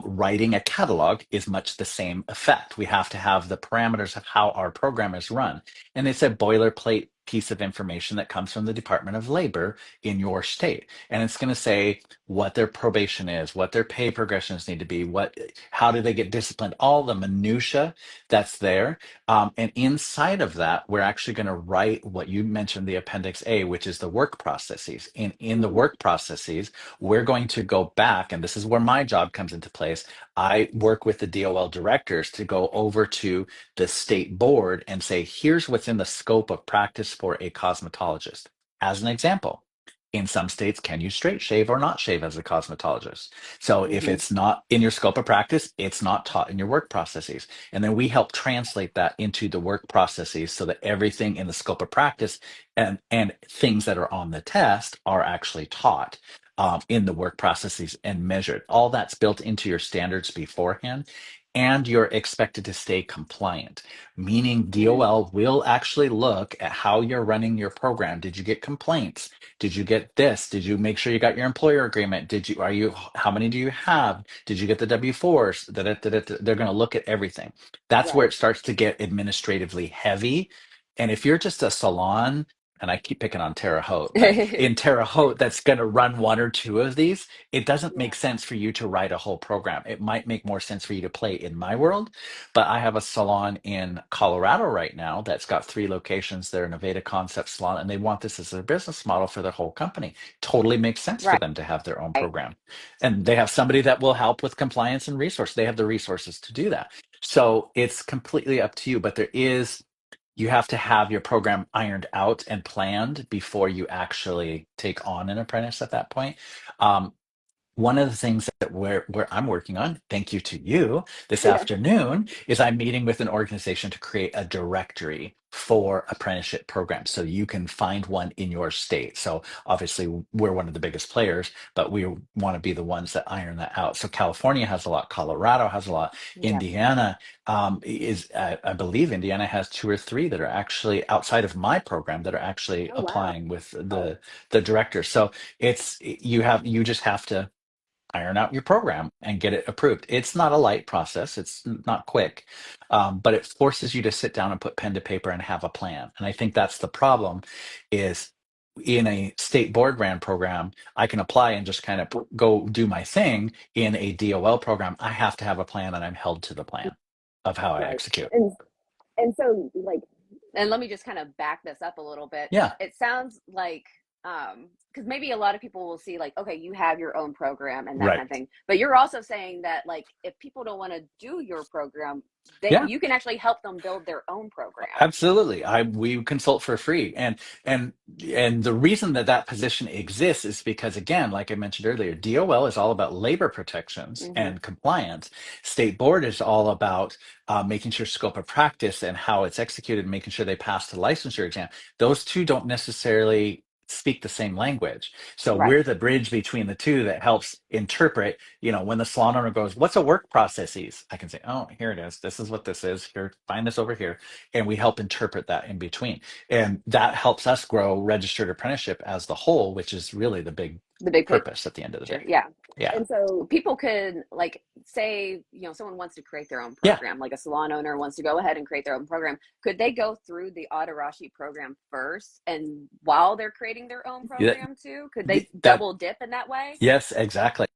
writing a catalog is much the same effect. We have to have the parameters of how our program is run, and it's a boilerplate piece of information that comes from the Department of Labor in your state. And it's going to say what their probation is, what their pay progressions need to be, how do they get disciplined, all the minutia that's there. And inside of that, we're actually going to write what you mentioned, the Appendix A, which is the work processes. And in the Mm-hmm. work processes, we're going to go back, and this is where my job comes into place. I work with the DOL directors to go over to the state board and say, here's what's in the scope of practice for a cosmetologist. As an example, in some states, can you straight shave or not shave as a cosmetologist? So if Mm-hmm. it's not in your scope of practice, it's not taught in your work processes. And then we help translate that into the work processes so that everything in the scope of practice and things that are on the test are actually taught. In the work processes and measured. All that's built into your standards beforehand, and you're expected to stay compliant, meaning Mm-hmm. DOL will actually look at how you're running your program. Did you get complaints? Did you get this? Did you make sure you got your employer agreement? How many do you have? Did you get the W-4s? They're going to look at everything. That's where Right. it starts to get administratively heavy. And if you're just a salon, and I keep picking on Terre Haute, but in Terre Haute, that's going to run one or two of these, it doesn't Yeah. make sense for you to write a whole program. It might make more sense for you to play in my world, but I have a salon in Colorado right now that's got 3 locations. They're an Aveda concept salon, and they want this as their business model for their whole company. Totally makes sense for Right. them to have their own program. And they have somebody that will help with compliance and resource. They have the resources to do that. So it's completely up to you, but you have to have your program ironed out and planned before you actually take on an apprentice at that point. Um, One of the things that where I'm working on, thank you to you this Yeah. afternoon, is I'm meeting with an organization to create a directory for apprenticeship programs so you can find one in your state. So obviously we're one of the biggest players, but we want to be the ones that iron that out. So California has a lot, Colorado has a lot, Yeah. Indiana I believe Indiana has 2 or 3 that are actually outside of my program that are actually Oh wow. applying with the director. So you just have to iron out your program and get it approved. It's not a light process. It's not quick, but it forces you to sit down and put pen to paper and have a plan. And I think that's the problem is in a state board ran program, I can apply and just kind of go do my thing. In a DOL program, I have to have a plan and I'm held to the plan of how I Right. execute. And so like, and let me just kind of back this up a little bit. Yeah, It sounds like because maybe a lot of people will see like, okay, you have your own program and that right. kind of thing, but you're also saying that like if people don't want to do your program, they Yeah. you can actually help them build their own program. Absolutely. We consult for free. And and the reason that that position exists is because again, like I mentioned earlier, DOL is all about labor protections Mm-hmm. and compliance. State board is all about making sure scope of practice and how it's executed, making sure they pass the licensure exam. Those two don't necessarily speak the same language. So Right. we're the bridge between the two that helps interpret, when the salon owner goes, what's a work processes? I can say, oh, here it is. This is what this is. Here, find this over here, and we help interpret that in between, and that helps us grow registered apprenticeship as the whole, which is really the big The big purpose at the end of the picture. day. Yeah. Yeah, And so people could like say, someone wants to create their own yeah. program, like a salon owner wants to go ahead and create their own program. Could they go through the Atarashii program first and while they're creating their own that, program too? Could they that double dip in that way? Yes, exactly.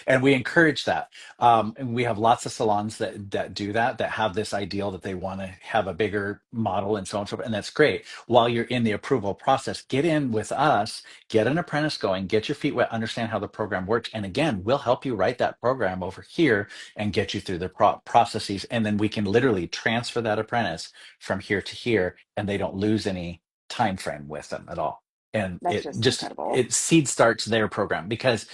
And we encourage that. And we have lots of salons that do that, that have this ideal that they want to have a bigger model and so on and so forth. And that's great. While you're in the approval process, get in with us, get an apprentice going, get your feet wet, understand how the program works. And again, we'll help you write that program over here and get you through the processes. And then we can literally transfer that apprentice from here to here, and they don't lose any time frame with them at all. And That's just incredible. it seed starts their program, because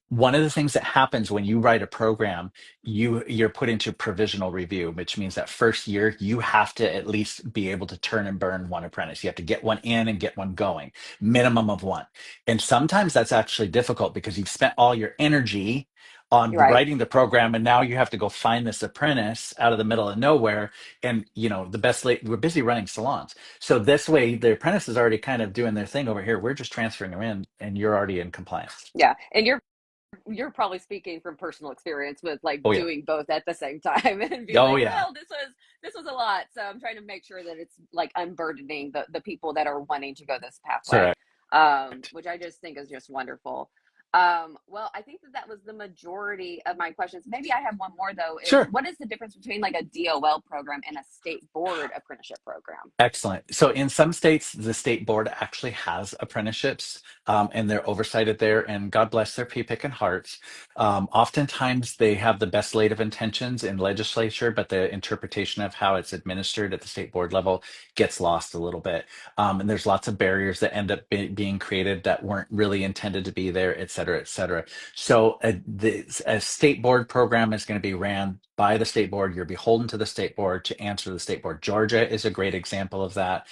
one of the things that happens when you write a program, you're put into provisional review, which means that first year you have to at least be able to turn and burn one apprentice. You have to get one in and get one going, minimum of one. And sometimes that's actually difficult because you've spent all your energy on You're right. writing the program, and now you have to go find this apprentice out of the middle of nowhere. And the best late, we're busy running salons, so this way the apprentice is already kind of doing their thing over here. We're just transferring them in, and you're already in compliance. Yeah. And you're probably speaking from personal experience with like Oh yeah. doing both at the same time and being Oh like, yeah. well, this was a lot. So I'm trying to make sure that it's like unburdening the people that are wanting to go this pathway, Correct. which I just think is just wonderful. Well, I think that was the majority of my questions. Maybe I have one more though, is Sure. what is the difference between like a DOL program and a state board apprenticeship program? Excellent. So in some states, the state board actually has apprenticeships, and they're oversighted there, and God bless their pea-picking hearts. Oftentimes they have the best laid of intentions in legislature, but the interpretation of how it's administered at the state board level gets lost a little bit. And there's lots of barriers that end up being created that weren't really intended to be there, et cetera, et cetera. So a state board program is going to be ran by the state board. You're beholden to the state board to answer the state board. Georgia is a great example of that.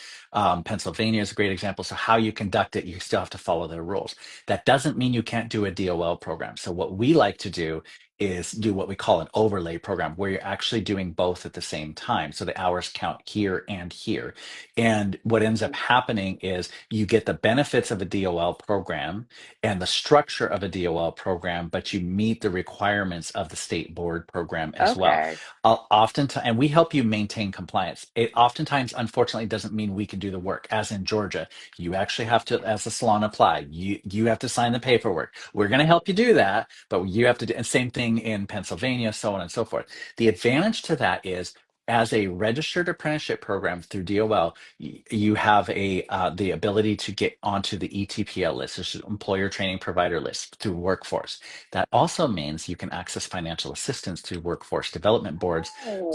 Pennsylvania is a great example. So how you conduct it, you still have to follow their rules. That doesn't mean you can't do a DOL program. So what we like to do is do what we call an overlay program, where you're actually doing both at the same time. So the hours count here and here. And what ends up happening is you get the benefits of a DOL program and the structure of a DOL program, but you meet the requirements of the state board program as well. Okay. Oftentimes, and we help you maintain compliance. It oftentimes, unfortunately, doesn't mean we can do the work. As in Georgia, you actually have to, as a salon, apply. You have to sign the paperwork. We're going to help you do that, but you have to do. And same thing in Pennsylvania, so on and so forth. The advantage to that is, as a registered apprenticeship program through DOL, you have the ability to get onto the ETPL list, which is Employer Training Provider list, through Workforce. That also means you can access financial assistance through workforce development boards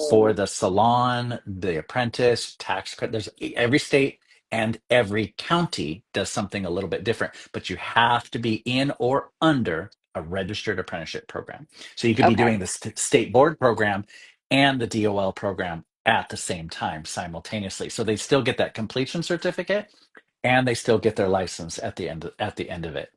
for Oh, the salon, the apprentice, tax credit. There's every state and every county does something a little bit different, but you have to be in or under a registered apprenticeship program. So you could be doing okay. the state board program and the DOL program at the same time simultaneously. So they still get that completion certificate, and they still get their license at the end of it.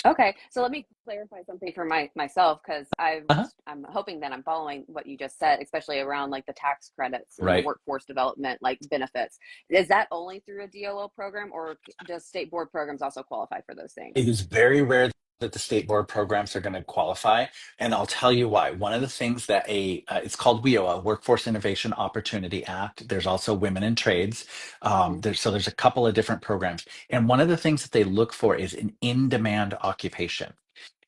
Okay, so let me clarify something for myself because Uh-huh. I'm hoping that I'm following what you just said, especially around like the tax credits and the Right. workforce development like benefits. Is that only through a DOL program, or does state board programs also qualify for those things? It is very rare that the state board programs are going to qualify, and I'll tell you why. One of the things that it's called WIOA, Workforce Innovation Opportunity Act. There's also Women in Trades. Hmm. There's a couple of different programs, and one of the things that they look for is an in-demand occupation.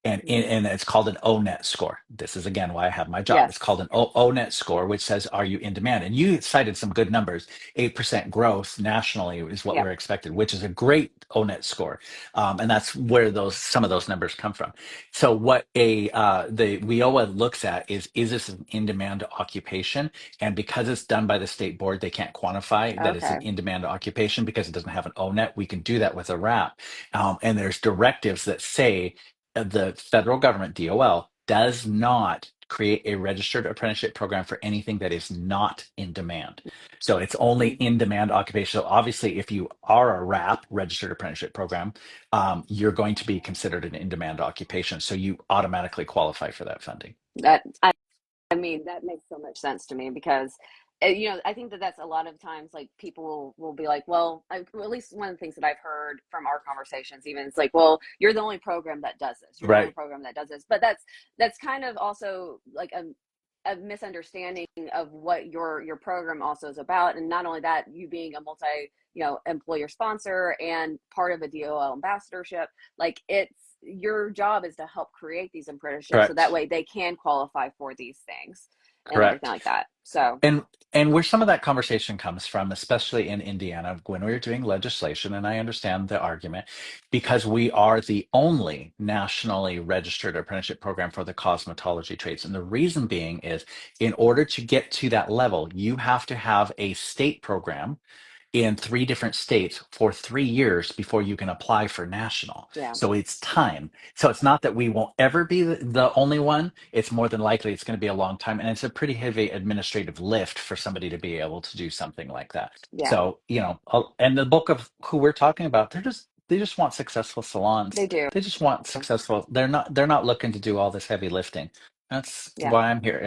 And it's called an ONET score. This is again why I have my job. It's called Yes. an ONET score, which says, are you in demand? And you cited some good numbers. 8% growth nationally is what Yep. we're expected, which is a great ONET score. And that's where some of those numbers come from. So what the WIOA looks at is this an in-demand occupation? And because it's done by the state board, they can't quantify that it's an Okay. in-demand occupation because it doesn't have an ONET. We can do that with a RAP. And there's directives that say the federal government, DOL, does not create a registered apprenticeship program for anything that is not in demand. So it's only Mm. in demand occupation. So obviously, if you are a RAP, registered apprenticeship program, you're going to be considered an in demand occupation. So you automatically qualify for that funding. That I mean, that makes so much sense to me because, I think that that's a lot of times like people will be like, well, at least one of the things that I've heard from our conversations, even it's like, well, you're the only program that does this. You're the only Right. program that does this. But that's kind of also like a misunderstanding of what your program also is about. And not only that, you being a employer sponsor and part of a DOL ambassadorship, like your job is to help create these apprenticeships so that Correct. way they can qualify for these things and everything Correct. like that. So And where some of that conversation comes from, especially in Indiana, when we were doing legislation, and I understand the argument, because we are the only nationally registered apprenticeship program for the cosmetology trades. And the reason being is in order to get to that level, you have to have a state program in 3 different states for 3 years before you can apply for national. yeah, So it's time. So it's not that we won't ever be the only one. It's more than likely it's going to be a long time. And it's a pretty heavy administrative lift for somebody to be able to do something like that. yeah, So, and the bulk of who we're talking about, they just want successful they salons. do. They just want successful. They're not looking to do all this heavy lifting. That's Yeah. why I'm here.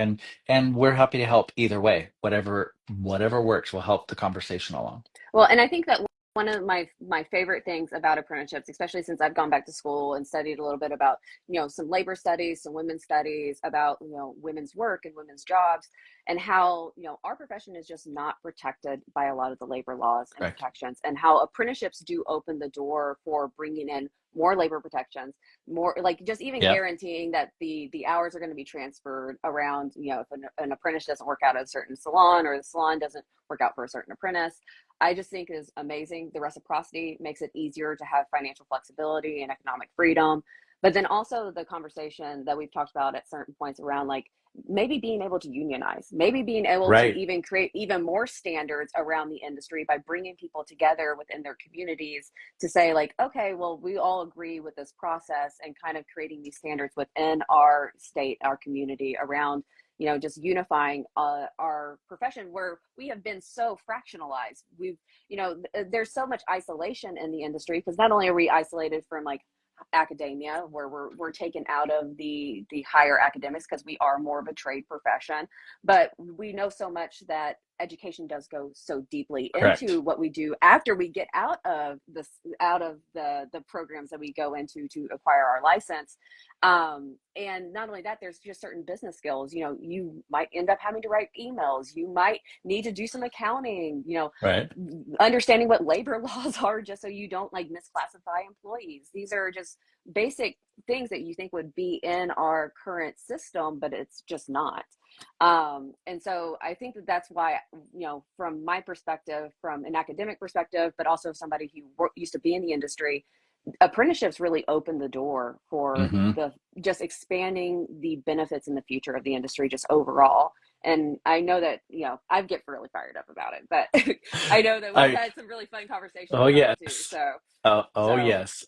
And we're happy to help either way. Whatever works will help the conversation along. Well, and I think that one of my favorite things about apprenticeships, especially since I've gone back to school and studied a little bit about, some labor studies, some women's studies about, women's work and women's jobs, and how, our profession is just not protected by a lot of the labor laws and Correct. protections, and how apprenticeships do open the door for bringing in more labor protections, more like just even Yep. guaranteeing that the hours are going to be transferred around, if an apprentice doesn't work out at a certain salon, or the salon doesn't work out for a certain apprentice. I just think is amazing. The reciprocity makes it easier to have financial flexibility and economic freedom. But then also the conversation that we've talked about at certain points around, like, maybe being able to unionize, maybe being able to Right. even create even more standards around the industry by bringing people together within their communities to say, like, okay, well, we all agree with this process, and kind of creating these standards within our state, our community around, just unifying our profession, where we have been so fractionalized. There's so much isolation in the industry, because not only are we isolated from, like, academia, where we're taken out of the higher academics because we are more of a trade profession, but we know so much that education does go so deeply Correct. into what we do after we get out of the programs that we go into to acquire our license. And not only that, there's just certain business skills. You might end up having to write emails, you might need to do some accounting, Right. understanding what labor laws are, just so you don't, like, misclassify employees. These are just basic things that you think would be in our current system, but it's just not. And so I think that that's why, from my perspective, from an academic perspective, but also somebody who used to be in the industry, apprenticeships really open the door for Hmm. the just expanding the benefits in the future of the industry just overall. And I know that, I get really fired up about it, but I know that we've I had some really fun conversations Oh about it too. yes. So, Oh so yes.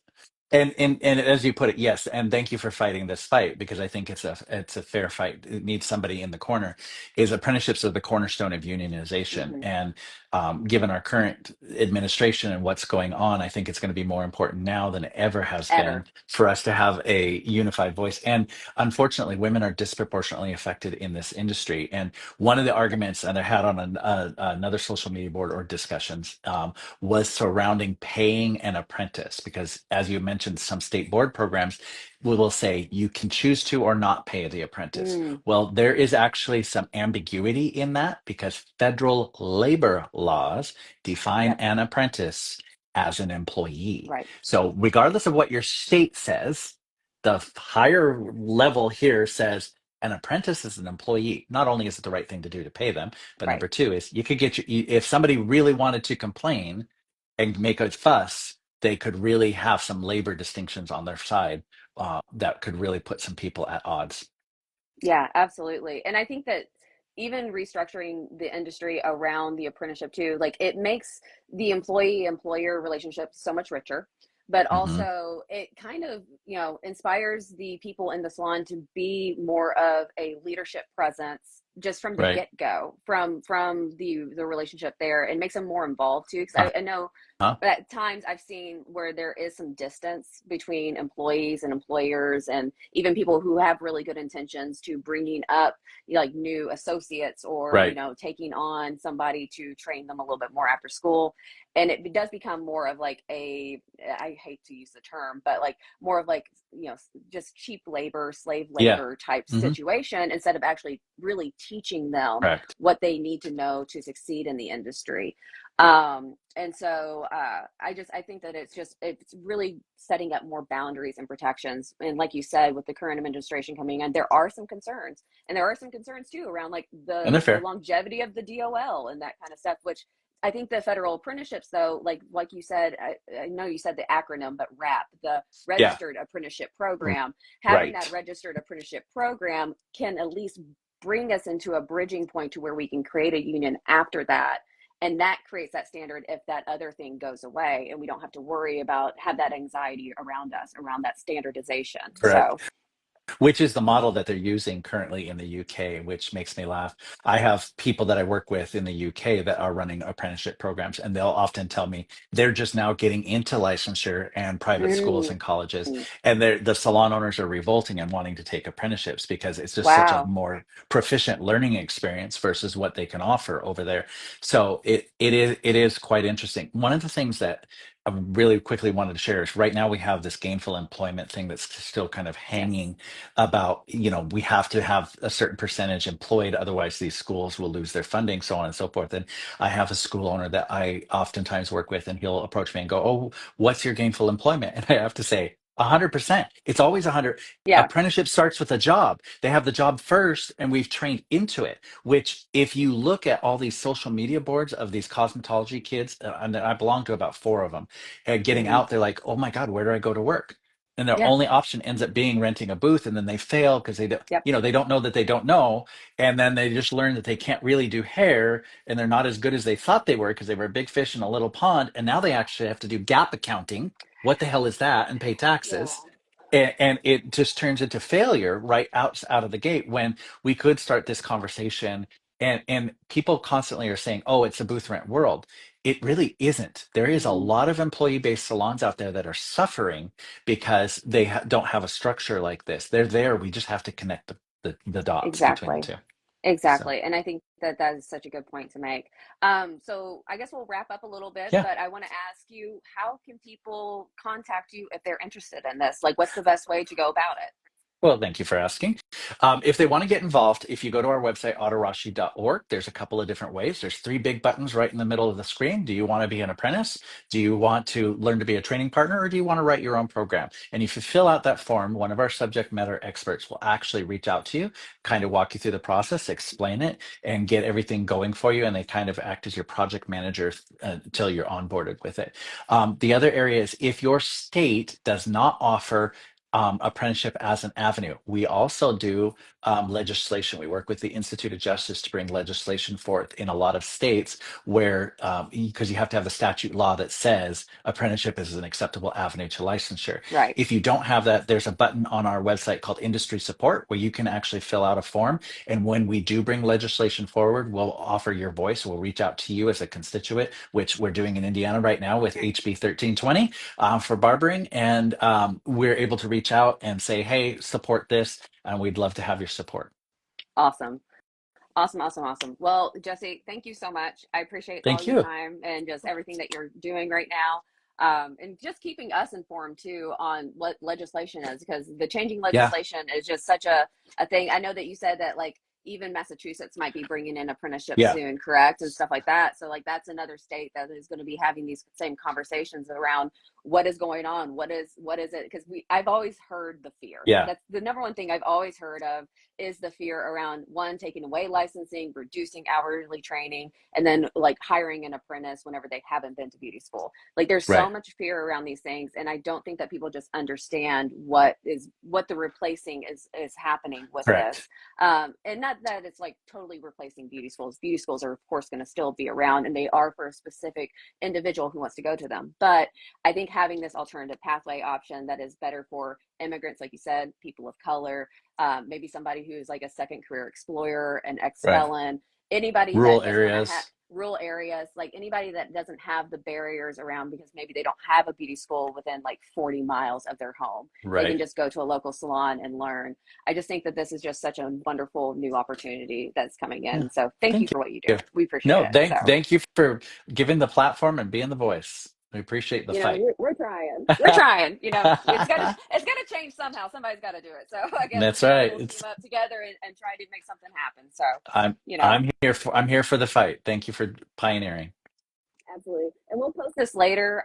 And as you put it, yes, and thank you for fighting this fight, because I think it's a fair fight. It needs somebody in the corner. Is apprenticeships are the cornerstone of unionization, mhm, and given our current administration and what's going on, I think it's going to be more important now than it ever has been ever. for us to have a unified voice. And unfortunately, women are disproportionately affected in this industry. And one of the arguments that I had on another social media board or discussions, was surrounding paying an apprentice, because as you mentioned, some state board programs will say you can choose to or not pay the apprentice. Mm, Well, there is actually some ambiguity in that, because federal labor laws define yep. an apprentice as an employee. Right. So regardless of what your state says, the higher level here says an apprentice is an employee. Not only is it the right thing to do to pay them, but Right. number two is you could if somebody really wanted to complain and make a fuss, they could really have some labor distinctions on their side, that could really put some people at odds. Yeah, absolutely. And I think that even restructuring the industry around the apprenticeship too, like, it makes the employee employer relationship so much richer. But Hmm. also it kind of, inspires the people in the salon to be more of a leadership presence just from the Right. get-go, from the relationship there, and makes them more involved too. Because Huh. I know Huh. at times I've seen where there is some distance between employees and employers, and even people who have really good intentions to bringing up, like, new associates, or, Right. taking on somebody to train them a little bit more after school. And it does become more of, like, I hate to use the term, but, like, more of, like, just cheap labor, slave Yeah. labor type Hmm. situation, instead of actually really teaching them Correct. what they need to know to succeed in the industry. And so I think that it's really setting up more boundaries and protections. And like you said, with the current administration coming in, there are some concerns, and there are some concerns too around like And they're the fair. longevity of the DOL and that kind of stuff. Which I think the federal apprenticeships, though, like you said, I know you said the acronym, but RAP, the Yeah. Registered Apprenticeship Program, having that Right. registered apprenticeship program can at least bring us into a bridging point to where we can create a union after that, and that creates that standard if that other thing goes away, and we don't have to worry about have that anxiety around us around that standardization. Correct. So Which is the model that they're using currently in the UK, which makes me laugh. I have people that I work with in the UK that are running apprenticeship programs, and they'll often tell me they're just now getting into licensure and private schools mm, and colleges, and the salon owners are revolting and wanting to take apprenticeships because it's just such a wow. more proficient learning experience versus what they can offer over there. So it is quite interesting. One of the things that I really quickly wanted to share is right now we have this gainful employment thing that's still kind of Yes. hanging about, we have to have a certain percentage employed, otherwise these schools will lose their funding, so on and so forth. And I have a school owner that I oftentimes work with, and he'll approach me and go, "Oh, what's your gainful employment?" And I have to say, 100%. It's always 100. Yeah. Apprenticeship starts with a job. They have the job first, and we've trained into it. Which, if you look at all these social media boards of these cosmetology kids, and I belong to about four of them, getting Hmm. out, they're like, "Oh my God, where do I go to work?" And their Yeah. only option ends up being renting a booth, and then they fail because they don't, Yep. they don't know that they don't know, and then they just learn that they can't really do hair, and they're not as good as they thought they were because they were a big fish in a little pond, and now they actually have to do gap accounting. What the hell is that? And pay Yeah. taxes. And it just turns into failure right out of the gate, when we could start this conversation. And people constantly are saying, "Oh, it's a booth rent world." It really isn't. There is a Mm, lot of employee-based salons out there that are suffering because they don't have a structure like this. They're there. We just have to connect the dots between the exactly. two. So, Exactly. And I think that that is such a good point to make. So I guess we'll wrap up a little bit, yeah. but I want to ask you, how can people contact you if they're interested in this? Like, what's the best way to go about it? Well, thank you for asking. If they want to get involved, if you go to our website, Atarashii.org, there's a couple of different ways. There's three big buttons right in the middle of the screen. Do you want to be an apprentice? Do you want to learn to be a training partner? Or do you want to write your own program? And if you fill out that form, one of our subject matter experts will actually reach out to you, kind of walk you through the process, explain it, and get everything going for you. And they kind of act as your project manager until you're onboarded with it. The other area is if your state does not offer apprenticeship as an avenue. We also do legislation. We work with the Institute of Justice to bring legislation forth in a lot of states where, because you have to have the statute law that says apprenticeship is an acceptable avenue to licensure. Right. If you don't have that, there's a button on our website called Industry Support where you can actually fill out a form. And when we do bring legislation forward, we'll offer your voice. We'll reach out to you as a constituent, which we're doing in Indiana right now with HB 1320 for barbering, and we're able to reach out and say, "Hey, support this," and we'd love to have your support. Awesome. Awesome, awesome, awesome. Well, Jessee, thank you so much. I appreciate all Thank your you. time and just everything that you're doing right now. And just keeping us informed too on what legislation is, because the changing Yeah, legislation is just such a thing. I know that you said that like even Massachusetts might be bringing in apprenticeships yeah, soon, correct? And stuff like that. So like that's another state that is going to be having these same conversations around what is going on, what is it? Because I've always heard the fear. yeah. That's the number one thing I've always heard of, is the fear around one, taking away licensing, reducing hourly training, and then like hiring an apprentice whenever they haven't been to beauty school. Like there's so Right. much fear around these things, and I don't think that people just understand what the replacing is happening with Correct. this. And not that it's like totally replacing beauty schools. Beauty schools are of course going to still be around, and they are for a specific individual who wants to go to them. But I think having this alternative pathway option that is better for immigrants, like you said, people of color, maybe somebody who's like a second career explorer, an Right. ex-felon, anybody Rural that just want to have areas. rural areas, like anybody that doesn't have the barriers around because maybe they don't have a beauty school within like 40 miles of their home. They can Right. just go to a local salon and learn. I just think that this is just such a wonderful new opportunity that's coming Yeah. in. So thank you Thank for what you do. you. We appreciate No, it. So thank you for giving the platform and being the voice. We appreciate the fight. we're trying. We're trying. It's gotta change somehow. Somebody's got to do it. So I guess That's together right. we'll team It's up together and try to make something happen. So I'm you know, I'm here for the fight. Thank you for pioneering. Absolutely. And we'll post this later.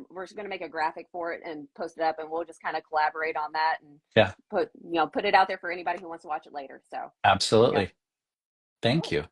We're just going to make a graphic for it and post it up, and we'll just kind of collaborate on that and Yeah, put it out there for anybody who wants to watch it later. So, yeah. absolutely. Thank you.